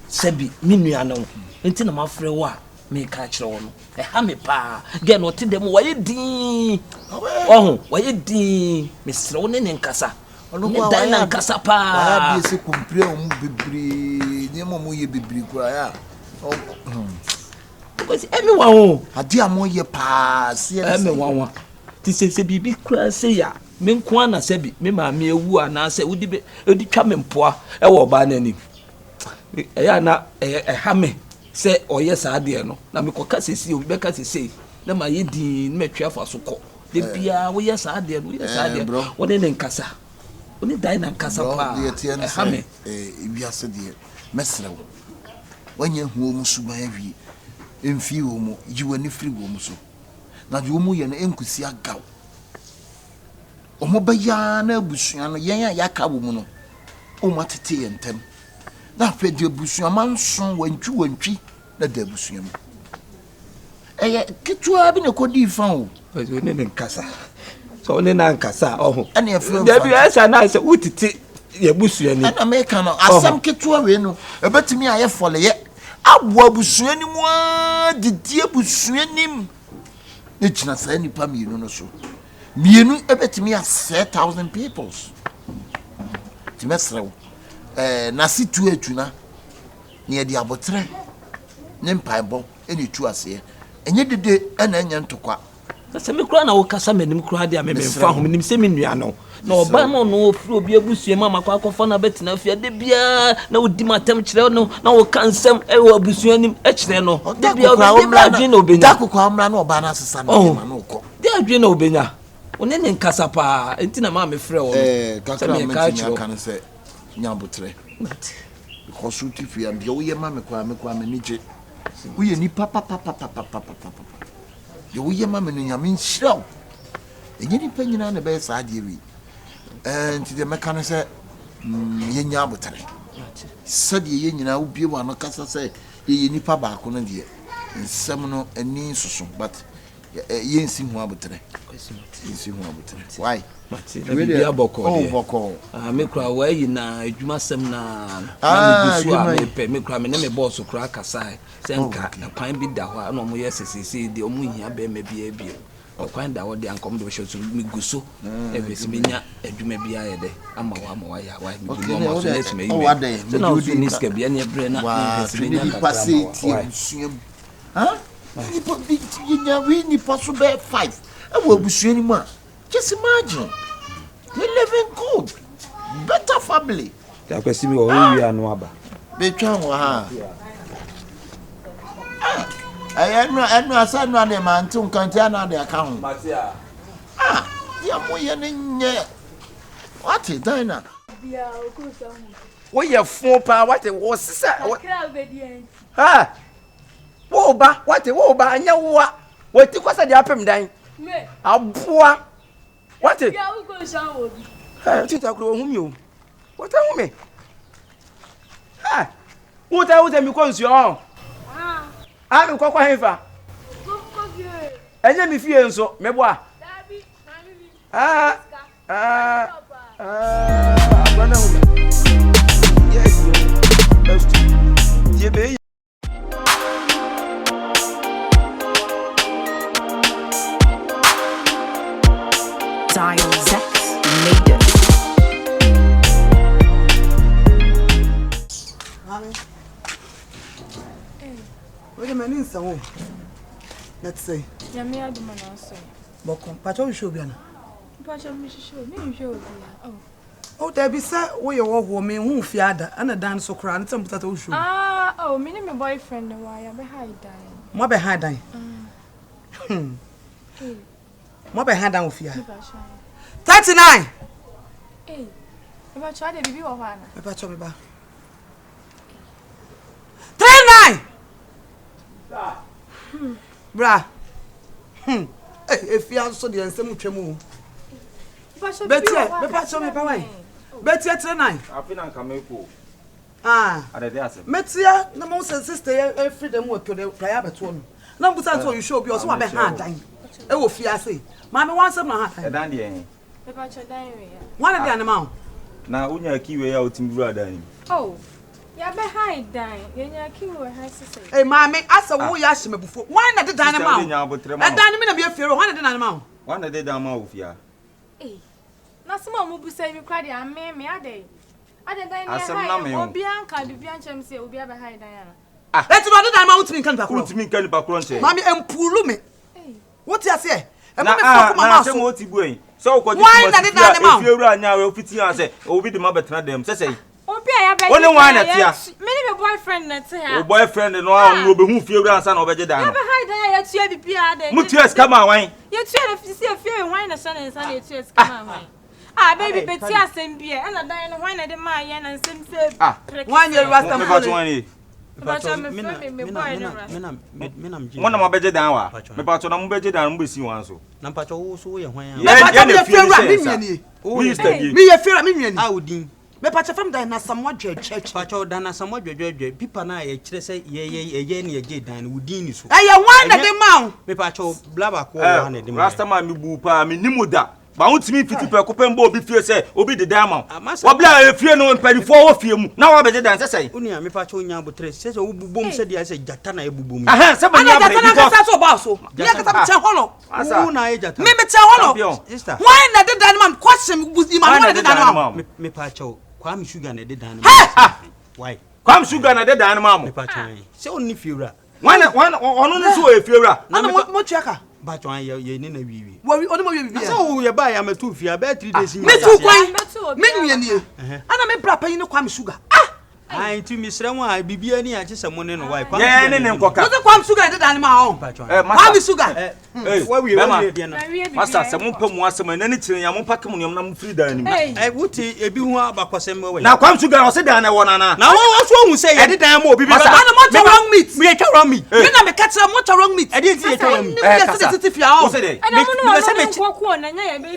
se bi minua no enti na mafre wo a me ka kire wo no e ha me pa gen no te dem waye din oh waye din mesrew ne nkasa ni dana nkasa pa bi se compre o mu bebre ni mo ye bebre kura ya because everyone o ade amoye pa se everyone ti se bibi kura se ya me nko na se bi me ma me ewu ana se odi twa me mpoa e wo ba na ni ya na ha me se oye sa ade no na me koka sesi obi beka sesi na ma ye din me twa fa so ko de bia wo ye sa ade no ye sa ade wo ne nkasa oni dai na nkasa pa ha me wiase de mesrew wanya huo mu suba ya wi emfi wo mu jiwani firi wo mu so na jo mu ye na enkusi agaw omo baya na abusua no yen ya ka wo mu no o matete yentem na fe de abusua manso wantwi na de abusua mu kitwa bi ne kodi fa o ne nkasa so ne na nkasa oh ane afro da bi esa na se utiti ye busua ni ana me kan asam kitwa we no ebetimi aye fole ye abo abusua ni mu didi abusua nim ne gina sa nipa mienu no so mienu ebetimi 1000 peoples timesrew na situ atuna ne ye di abotre ne mpaebo eni tu ase enye dede ana anya ntokwa se me kura na wo kasa menim kura de me mfa ho menim se me nua no na oba no no ofri obi abusua ma makwa akofo na betina afia de bia na wodi matam kire no na wo kansam e wo abusua nim e kire no de bia obi bia dwen na obenya da kokwa amra na oba na asesa na ma no ko de adwen na obenya one ne nkasa pa enti na ma me frɛ wo kakra me kan se nyabotre because uti fia de wo ye ma me kwa me nije wo ye ni papa ye wo ye ma me no nyame nhyiraw enye ni pa nyina na be sa ade wi enti de meka ne se ye nyabotre sade ye nyina wo bie wa no kasa se ye ni pa ba ko no de nsem no ani soso but ye nsi hu abotre why we dey aboko de boko me kura wa yi na adwuma sem na me gusu a me pe me kura me ne me boss kura kasa se nka na kwan bi da ho a no mo ye sesese de omu hia be ma bia bia kwan da wo de ankom de hwe so me gusu e be se menya adwuma bia ye de ama wa ya wa me do mo so let me yi se na o ni ska bia ne bre na se menya ka ha ni po bi nya we ni po so be 5 e wo abusua ni mu a just imagine they living good better family ta kwesi mi o wi anu aba be twa wo ha enu asa nu ade ma ntu nkanti ana de aka ho matia ya mo ye ne nye what is dina bia okusa wo ye fun pa what wo sisa kra obedient ha wo ba anya wo ti kwasa de apem dan me aboa what bia okusa wo bi ha ti ta kro hu mi o what hu me ha wo ta mi ko nsu o mi ko kwa hefa enye mi fie nso mebo a bana hu yes ye be So let's say ya me aduma na so boko pacho show biana pacho mi show me show bia oh there be say we your wo me hu fiada ana dan so kra na temputa to show me and my boyfriend why ya be hide dan mo be hide dan mo be hide dan ofia 39 me ba cha de bibi wo ho ana me ba cho me ba 39 bra if you so the ensem twemu betia me pa so me pa wai Betty at 9. I feel like I'm equal. Ah, At the answer. Metia, the most sister, freedom work to the private one. No, but that's what you show you also about hand time. It will fear say. Mamma wants some hand. A dandy. One of the animal. Now, when you're a key out in brother. Oh, you're behind dying. You're king or has to say. Hey, mammy, ask a woman asked me before. Why not the dynamo? I don't mean to be a fear of one of the animal. One of the damn mouth, yeah. Eh, not some will be saying, cry, and me a day. I didn't Bianca, the Bianca say, will be behind Diana. Let's run the dynamo to me, can back. Me, Mammy, and pull me. What you say? And I'm what you going. So, why not the dynamo? If you run now, if it's your say, or be the mother them, say. Only one at ya. Many boyfriend that's here. Boyfriend and all will be who feel grandson over the dam. Mutias come on, wine. You tell if you see a few wine a son and Sunday tears come on. Ah, baby, but yes, and beer, and a dine wine at the Mayan and some 1 year rust of money. One of my budget down. My part on budget and we see one so. Nampacho so when me a fear of me. I would deem. Me patch from there na somewhat church. Pacho dana somewhat people na ye chere say ye ni ye dan wudin so. Eh one na the man. Me pacho blaba ko one de man. Rasta man mi bu pa mi nimuda. Ba won timi fiti pe ko pembo obi fie say obi de diamond. Wa bla e fie no mpanifo wo fie mu. Na wa be de dan say. Unia me pacho nya botre say so bubom say dia say jata na e bubom. Aha se ba nya bre because na so ba so. Nya kata che hono. Asa na e jata. Me che hono. Sister. Why na the diamond question buzi man na the diamond. Me pacho Kwame sugar na de dan. Why? Kwame sugar na de dan mam. Me pacho. Say oni fiura. One ono ne so e fiura. Na mo chiaka. Bacho an ye ni na wiwi. Wo oni mo wiwi. So we buy am 2 fia be 3 days. Me too kwan. Me nwie nie. Ana me bra pan ni Kwame sugar. Ai tu mi sra mo a bibia ni a chese mo ne no why Kwame. Ye ne nkoka. No Kwame sugar de dan ma on. Kwame sugar. Wa we de na. Master se mo pamu asem na ni kire ya mo pakem nyom na mo free dan ni. Wuti ebi hu abakosem we. Na Kwame sugar o se dan na wona na. Na wo so hu say ye de dan mo bibia. Ana mo wrong meat. Me twa wrong meat. Me na me catch mo wrong meat. E dey see twa wrong meat. O se dey. Me se me kwakwo na nya ye be.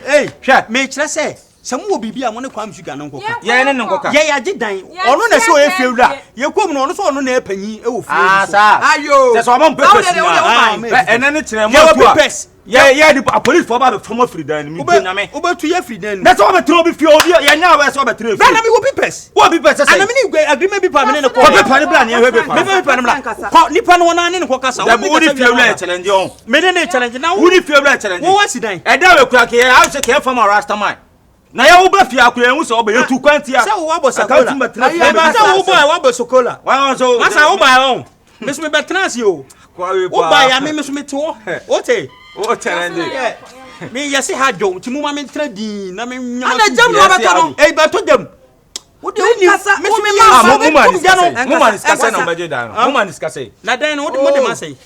Hey, hwe. Me kire say Samu bibia mo ne Kwame sugar no nkoka. Ye ne nkoka. Ye ya gidan. Ono na so e fiewura. Ye kom no ono so ono na epanyi e wo fiewura. Ah sa. Ayo. Se so mo pepes na. Ene ne kire mo tu. Ye di police for ba from free dan mi nyame. Obetu ye free dan. Na so be tro bi fie obi ye nya we so be tro. Bra na mi wo pepes. Wo pepes say. Ana mi ni agreement bi pa me ne ko. Paper pa ne bra ne he be pa. Me be pa ne bra. Ko nipa no na ne ko kasa. Da wo di fiewura challenge on. Me ne challenge na wo di fiewura challenge. Wo wasidan. E da we kura ke ya se ke from rasta man. Na ya wo ba fia akura enwu so oba yetu kwantia. Say wo abosakola. E ba say wo boy wo abosakola. Wa so. Masa wo ba won. Me so me betrans yo. Wo ba ya me so me to. Ote. O challenge. Me yesi hajo ti mu ma me tradi na me nyama. Ana jam no ba no. E ba to jam. Wo de kasa me so me ma woman is kasa na baje dan. Woman is kasa. Na dan no mo de ma say.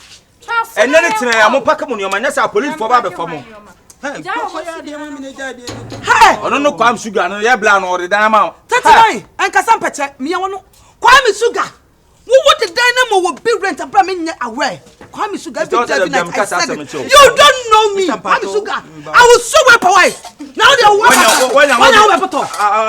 Enne ne tena ya mo paka mo nyoma na sa police for ba be famo. Hey! Ono no Kwame sugar no ye bla no ode dan ma. Tatai, enkasa mpeche, me wono. Kwame sugar. Wo the dynamo will be rent and bring me away. Kwame sugar every day night I said it. You don't know me. Kwame sugar. I will so well away. Now they are when I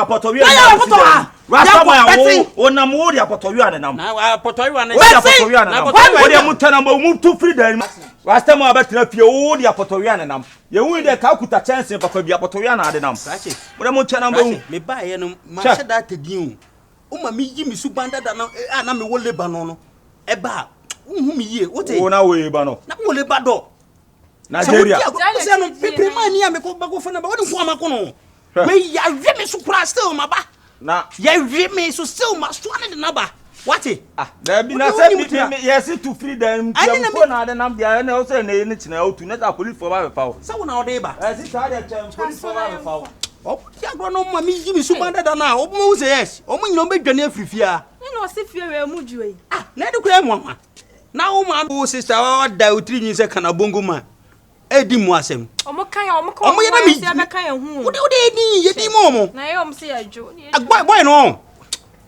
apoto wi na. Rasta man wo na mo odi apoto wi na nam. Na apoto wi na. Apoto wi na nam. Wo dey mutana mo tu free dan. Rasta man abetra fie wo odi apoto wi na nam. Ye hu dey ka kuta chance papa bi apoto wi na ade nam. Wo dey mutana mo. Me ba ye no ma sheda tedin o ma mi yi mi su banda da na me wo Lebanon no e ba hu mi ye o te wo na wo Lebanon na wo Lebanon Nigeria se no pepe mani ya me ko ba ko fana ba wo nko amako no me ya hwe me su kura still ma ba na ya hwe me so still ma so ane de na ba what there be na say me yes to free them ko na de nam dia na o say na ye ni china o tu na ta police for ba fa o say wo na o de ba si ta de police for ba fa o oh ya gro no ma mi yi mi su banda da na o mo say yes o mo nyina o be dwane afirifia ni no se fie we mu juwe na de kura mu ama na o ma o sister o da o tri nyi se kana bongo ma edi mu asem o mo kan ya o mo ko o mo ye be kan ya hu o de ni ye di mo mo na ye o mo se ya jo boy no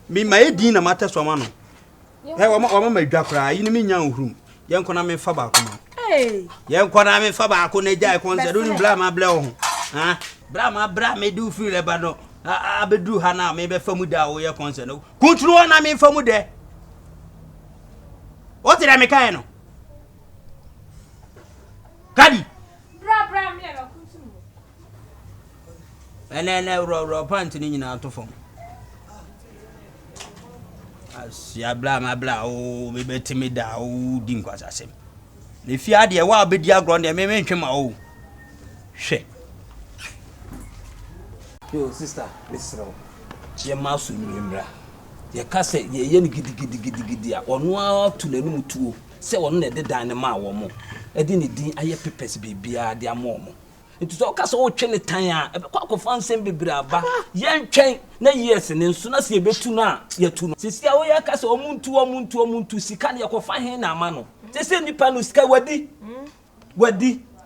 mi ma edi na mata so ma no he o ma dwa kura yi ni mi nya ohrum ye nko na me fa ba ko ma ye nko na me fa ba ko na ja ko nse do ni bla ma bla o ha bra me do feel e ba no abedu ha na me be famu da wo ye concern kuntru na me famu de o tira me kai no kadi bra me na kuntru ene ro pant ni nyina to fom asia bla o me betimi da o di nkwasasem ne fi ade wa abedi agro ne me ntwema o hwe yo sister listen ye maso nyimra ye kase ye ni gidi a ono a to nanum tuo se ono na de dan ne ma wo mo e di ne din aye pepes bibia de amo mo ntuso kase wo twe ne tan a e kwa kofa nsem bibira aba ye ntwen na yes ne nso na se ye betu na ye tu no sisi a wo ye kase omuntu sika ne ye kofa hen na ama no sisi nipa no sika wadi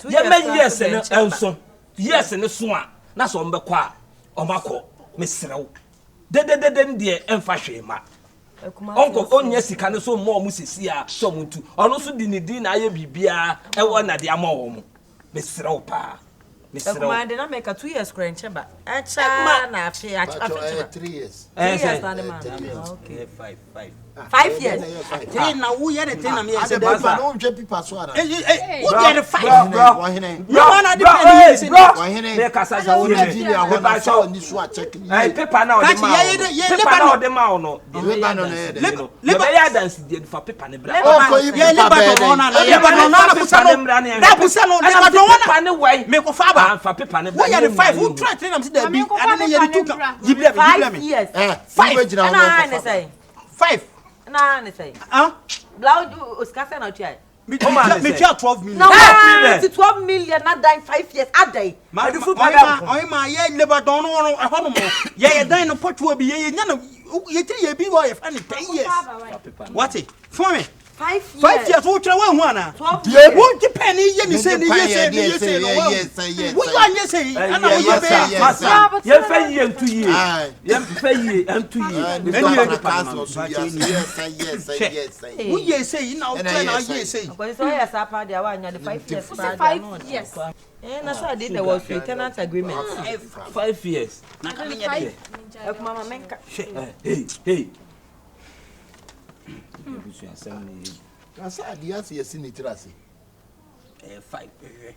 ye men yes ne enso yes ne so a na so mbekwa omako mesrew dedededen de emfa hwema onko onye sika ne so mo sisi a so muntu ono so di ne din na aye bibia e wo na de ama wo mo mesrew pa mesrew kuma de na make 2 years krenche ba acha na afi acha 3 years 3 years na de man okay 5 years 3 na wo ye de 3 na me say ba no nje pipa so ara wo ye de 5 wa hene no na de penny wa hene me kasa ja wo Nigeria ho na so ni so a check ni paper na o de ma paper na o de ma o no le ba ya dance de fa paper ne bra ye le ba no na ye ba no na pusa no da pusa no le ba no paper ne wai me ko fa ba fa paper ne wo ye de 5 wo try train am say da bi ane ye de 2 jible 5 years 5 na ne say 5 na ne say blaud oskasa na try me 12 million no 12 million na die 5 years adai ma du fu ma ye le ba don no e ho no mo ye dan no potwo bi ye nya no ye tiri ye bi wo ye fa ni 10 years what it for me 5 years wo try wo hu ana wo ti penny ye mi say ni ye say no wo ya ye say ana wo ye be ye fa ye ntu ye ye fa ye ntu ye wo ye say na wo try na ye say because so yes apa dia wa nya the 5 years 5 years na so ade there was a tenant agreement 5 years na ka nya de mama menka hey asa adia se yesi ni tirase 5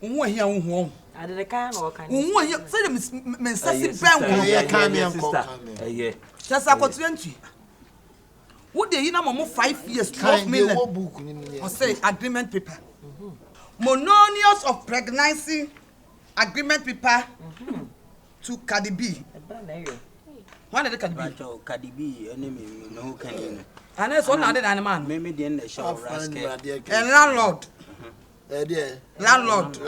Unwo hia unwo. ade de kan no kan. Unwo hia say dem mensasi ben wo. ye kan me enko Chasa kotu ntwi. Wo de yi na mo 5 years 12 million. wo book ni ni. O say agreement paper. Mononious of pregnancy agreement paper to Cardi B. One of the Cardi B. Cardi B ene me no kan ni. And that's one other than man. Me dey na show rascal. And landlord. There. Landlord.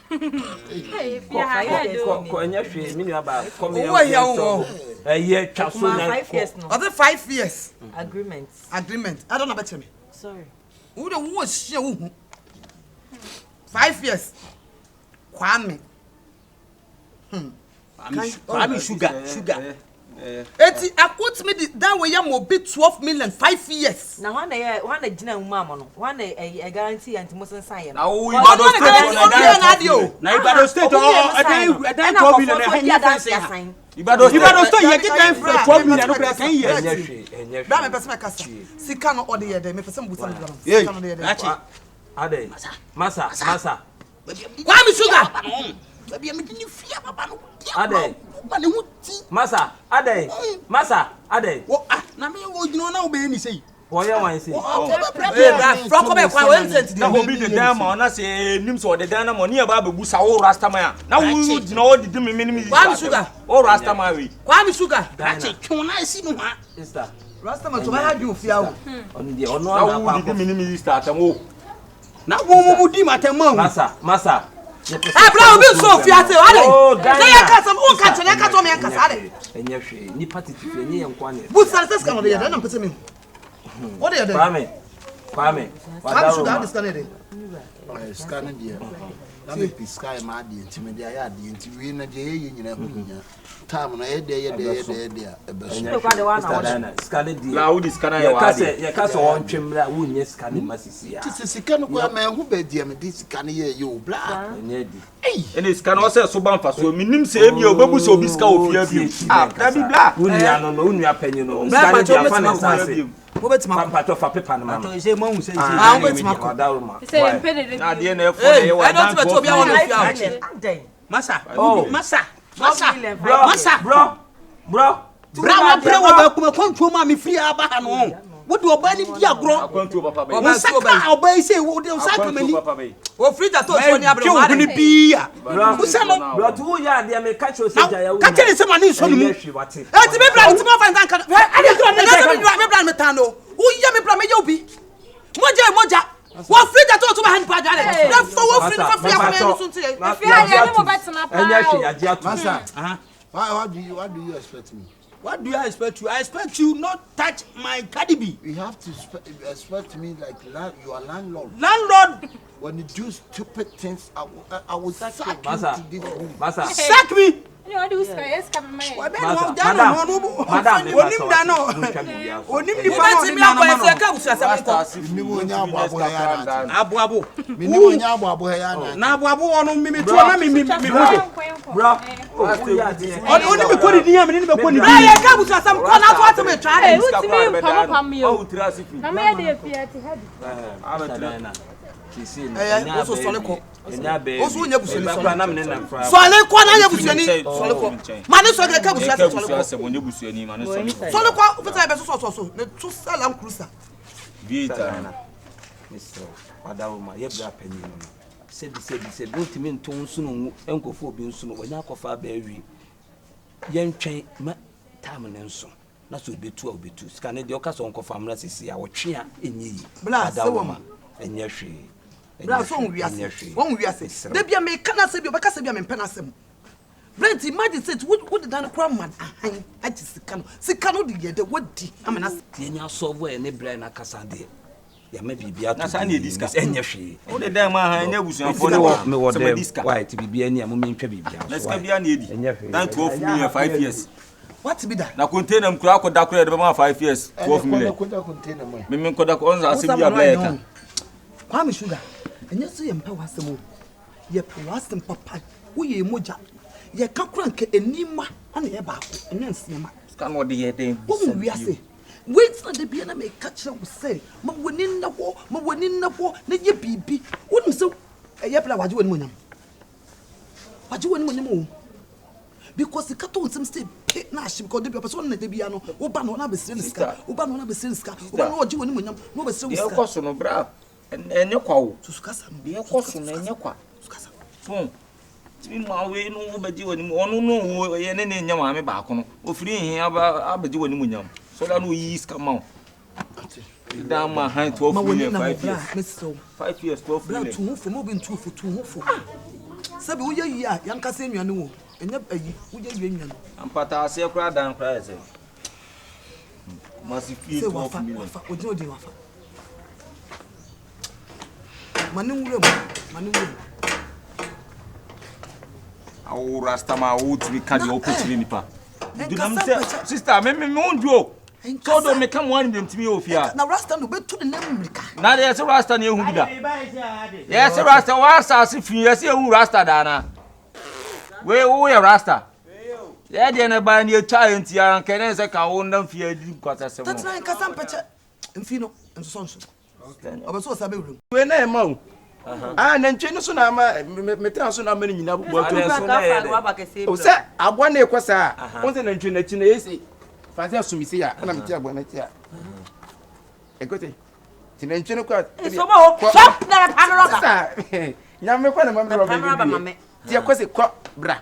hey ko anya hwe mi nua ba ko me Wo hia wo. ye twa so na 5 years no. Other 5 years Agreement. I don't know about me. Sorry. Who the wo hia wo. 5 years. Kwame. Kwame sugar. Eti akut me that way ya mo be 12 million 5 years. Na one gina mama no. One a guarantee anti mosen sign. na wo Ibado state na Ibado state dan 12 million na hanya sign. Ibado state ye get dan 12 million no kan ye. Ba me pese me kasa. Sika no ode ye de me pese mbusa me. Sika no de ye de. ade masa Kwame sugar. Baby me ni fia baba no. ade Ba ne huti. masa ade Wo na me wo gino na wo be ni sei. wo ye wan sei Bra froko be kwa we nsent na ho bi de dan ma na se nim so de dan na mo ne ba bebu sa wo rastaman a na wo gina wo didi me me Kwame sugar. wo rastaman we Kwame sugar. Ache twon na si no ha. sister Rastaman to ba ha ju fia wo. on de ono na na wo didi me me sister atamo Na wo di matemma. masa Bra obi so fia te ade. Na ya kasa mo ka tene ka to me kasa ade. enye hwe ni patitifi enye yankwa ne Bu sa ses ka no de ye na pese me. What de ye de? Kwame Kwame sugar this kan de. Scanning dear. Let me sky my dear, timid, I had the interview, and the time I had there. Scanning dear. Loud is can I your castle on trim that wound, yes, scanning Massia. This is a kind of man who bed dear, this can hear you, black. and it's can also so bump for so minim save your babu so bisca of your view. Ah, that be black. Wouldn't you opinion? Scanning Wo beti ma pato fa pepa na ma. To say mo say ah wo beti ma ko. Say impeded. Na de na efo na ye wa. I don't bet obi awon fi Masa. Oh, Masa. Bro. Bra wa pre wo ba kuma kwantu ma me free aba ha no. Wo de oba ni di agro. Akwantu papa be. Wo saka oba yi say wo de saka mani. Wo free that to so ni abro ma. Wo ni bia. Bro, bro, tu ya de me catch you say ya. Ka tell say mani so ni mu. Eh ti me plan ti ma fa ntan kan. Eh me plan me tan no. Wo ya me plan me yo bi. Moja. Wo free that to ma hand pa jare. Na fo wo free fa free akọ so nti. If you are here, mo bet na pa. Enya hwe ya je atu. Master, what do you expect me? What do I expect you? I expect you not touch my Cardi B. You have to expect me like you are landlord. Landlord, When you do stupid things, I will sack you Masa. to this room. Masa. sack me. You know do say yes come my. Wa be Masa. no dano no. Madam. Onim dano. Onim di Wo pa beti mi akọ efe ka busu asem ko. Ni mo nya abo ya na. Abo. Ni mo nya abo ya na. Na abo wono mimi to na mimi ho. Bro. Oni me ko di ya me ni be ko ni. Eh ye ka busu asem ko na to ato me twa. Eh, who me pam me Oh, o. trasi fi. Na me dey fear ti head. Eh wo so sole ko. Enya be. Wo so nya busu ni sole. Na me na fra. Sole ko na nya busu ni. Sole ko. Ma ni so ka busu asem sole ko. Asem onye busu ani ma ne so. Sole ko fita be so. Ne to salam cruiser. Vita. Mr. Wadawuma ye bra panyin no. Sebi don't mean to nsuno enkofo obi nsuno wanya kofa ba awi. Yen twen ma time ne nso. Na so obetu sika ne de okaso onkofa mra sisi a wotwe a enyi. Bla se wo ma. Enya hwe. Bra so wiase. Won wiase. Da bia me kana se bi obeka se bia me mpena asem. Brent imagine say what the dan kra man ahan agi sika no de ye de wodi amena enya solve e ne bra na kasa de ya ma bibia to Na sa na discuss enya hwe O de dan ma han nya busuanfo ne ne me wo de why ti bibia ni amu mentwa bibia na ska bia na edi. Dan 12 million 5 years. what be that Na container mkura akoda kura de ma 5 years 12 million. Me nkoda ko onza asem bia bla yeka. kwa me sugar enye so ye mpa wasem o ye pe wasem papa wo ye moja ye ka kura nke enima ana ye ba ko enye nsema Ska no de ye den. wo wiase wait na de bia na me ka kire wo say ma woni na wo na ye bibi wonu se ye pla waje woni monyam o because ka to nsem say pe na ahye because de bia person na de bia no wo ba no na be sire ska wo ba no na waje woni monyam no be sire Ye ska ko so no bra. Enye kwa wo. susuka sa no Ye ko so no enye kwa. susuka sa So timi ma we no wo baji woni onu no ye ne ne nyama me ba ko no ofiri hin abaji woni munyam so da no yi iska ma da ma han 12 million 5 years 5 years 12 bra million tu hufo mo bin tu hufo sabe wo ye yi a yanka se nnuane wo enya ayi wo ye yi nnuane ampata ase kura dan kura ese masi fee 12 million wafa odi wafa mani wure awu rasta ma wo timi ka de opportunity nipa dunam se sister me onduo so do me kam wan dem timi ofia na rasta no betu de na mrika na de se rasta na ehu bida yes rasta wa asase fi yes ehu rasta da na we wo ya rasta ye de na ba ni echa enti an kene se ka wo ndam fi adi kwata se mo tatra nkasa mpache mfi no nso obeso sabe wure we na e ma o na ntwe no so na ma metan so na ma nyina bubu ato o se abwa na ekosa o se na ntwe na chi na yesi fa se asumisi ya na mti abwa na chi a ekote ti na ntwe no kwa so mo shop na camera sa nyame kwa na ma me ti akwese kwa bra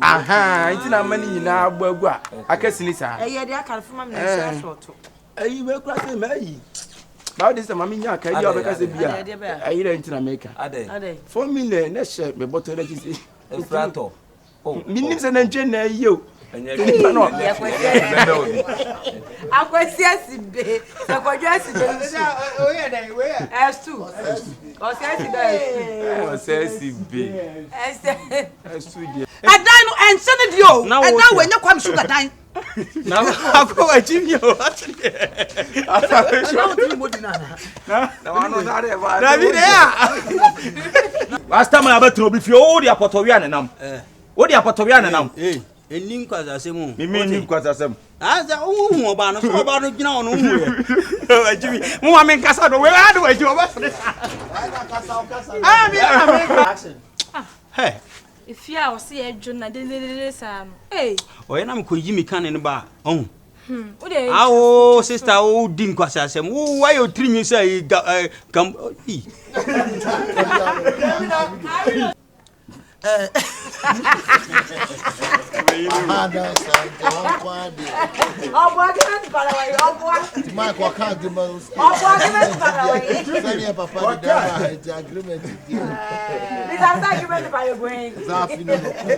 aha nti na ma nyina abwa agu a akasini sa de aka fuma me na short ayi we kwa se mai ba de se mami nya ka ya be ka se bia ayi re ntina meka ade 4 million na she me boto re ji efrato minim se na ntwe na ayi o Akwesiasibe. Akwesiasibe. S2. Adan no ense ne dio. Adan we nya kwam sugar dan. Na akọ achim yo. Na otri modi na. Na wano na re ba. Na bi ya. Last time I bet no be fi o di apotowia ne nam. O di apotowia ne nam. Enim kwazasem. Me nim kwazasem. Aza hu oba no so oba no gina ono hu ye. Achimi. Mo ma men kasa do we adu achi oba fre. Ah mi action. Hey. If you are see a journal, de sam. Hey. Oye na me ko yi mi kan ne ba. Oh. Wo dey. Awo sister o din kwasasem. Wo why you trim me say come. Agreement.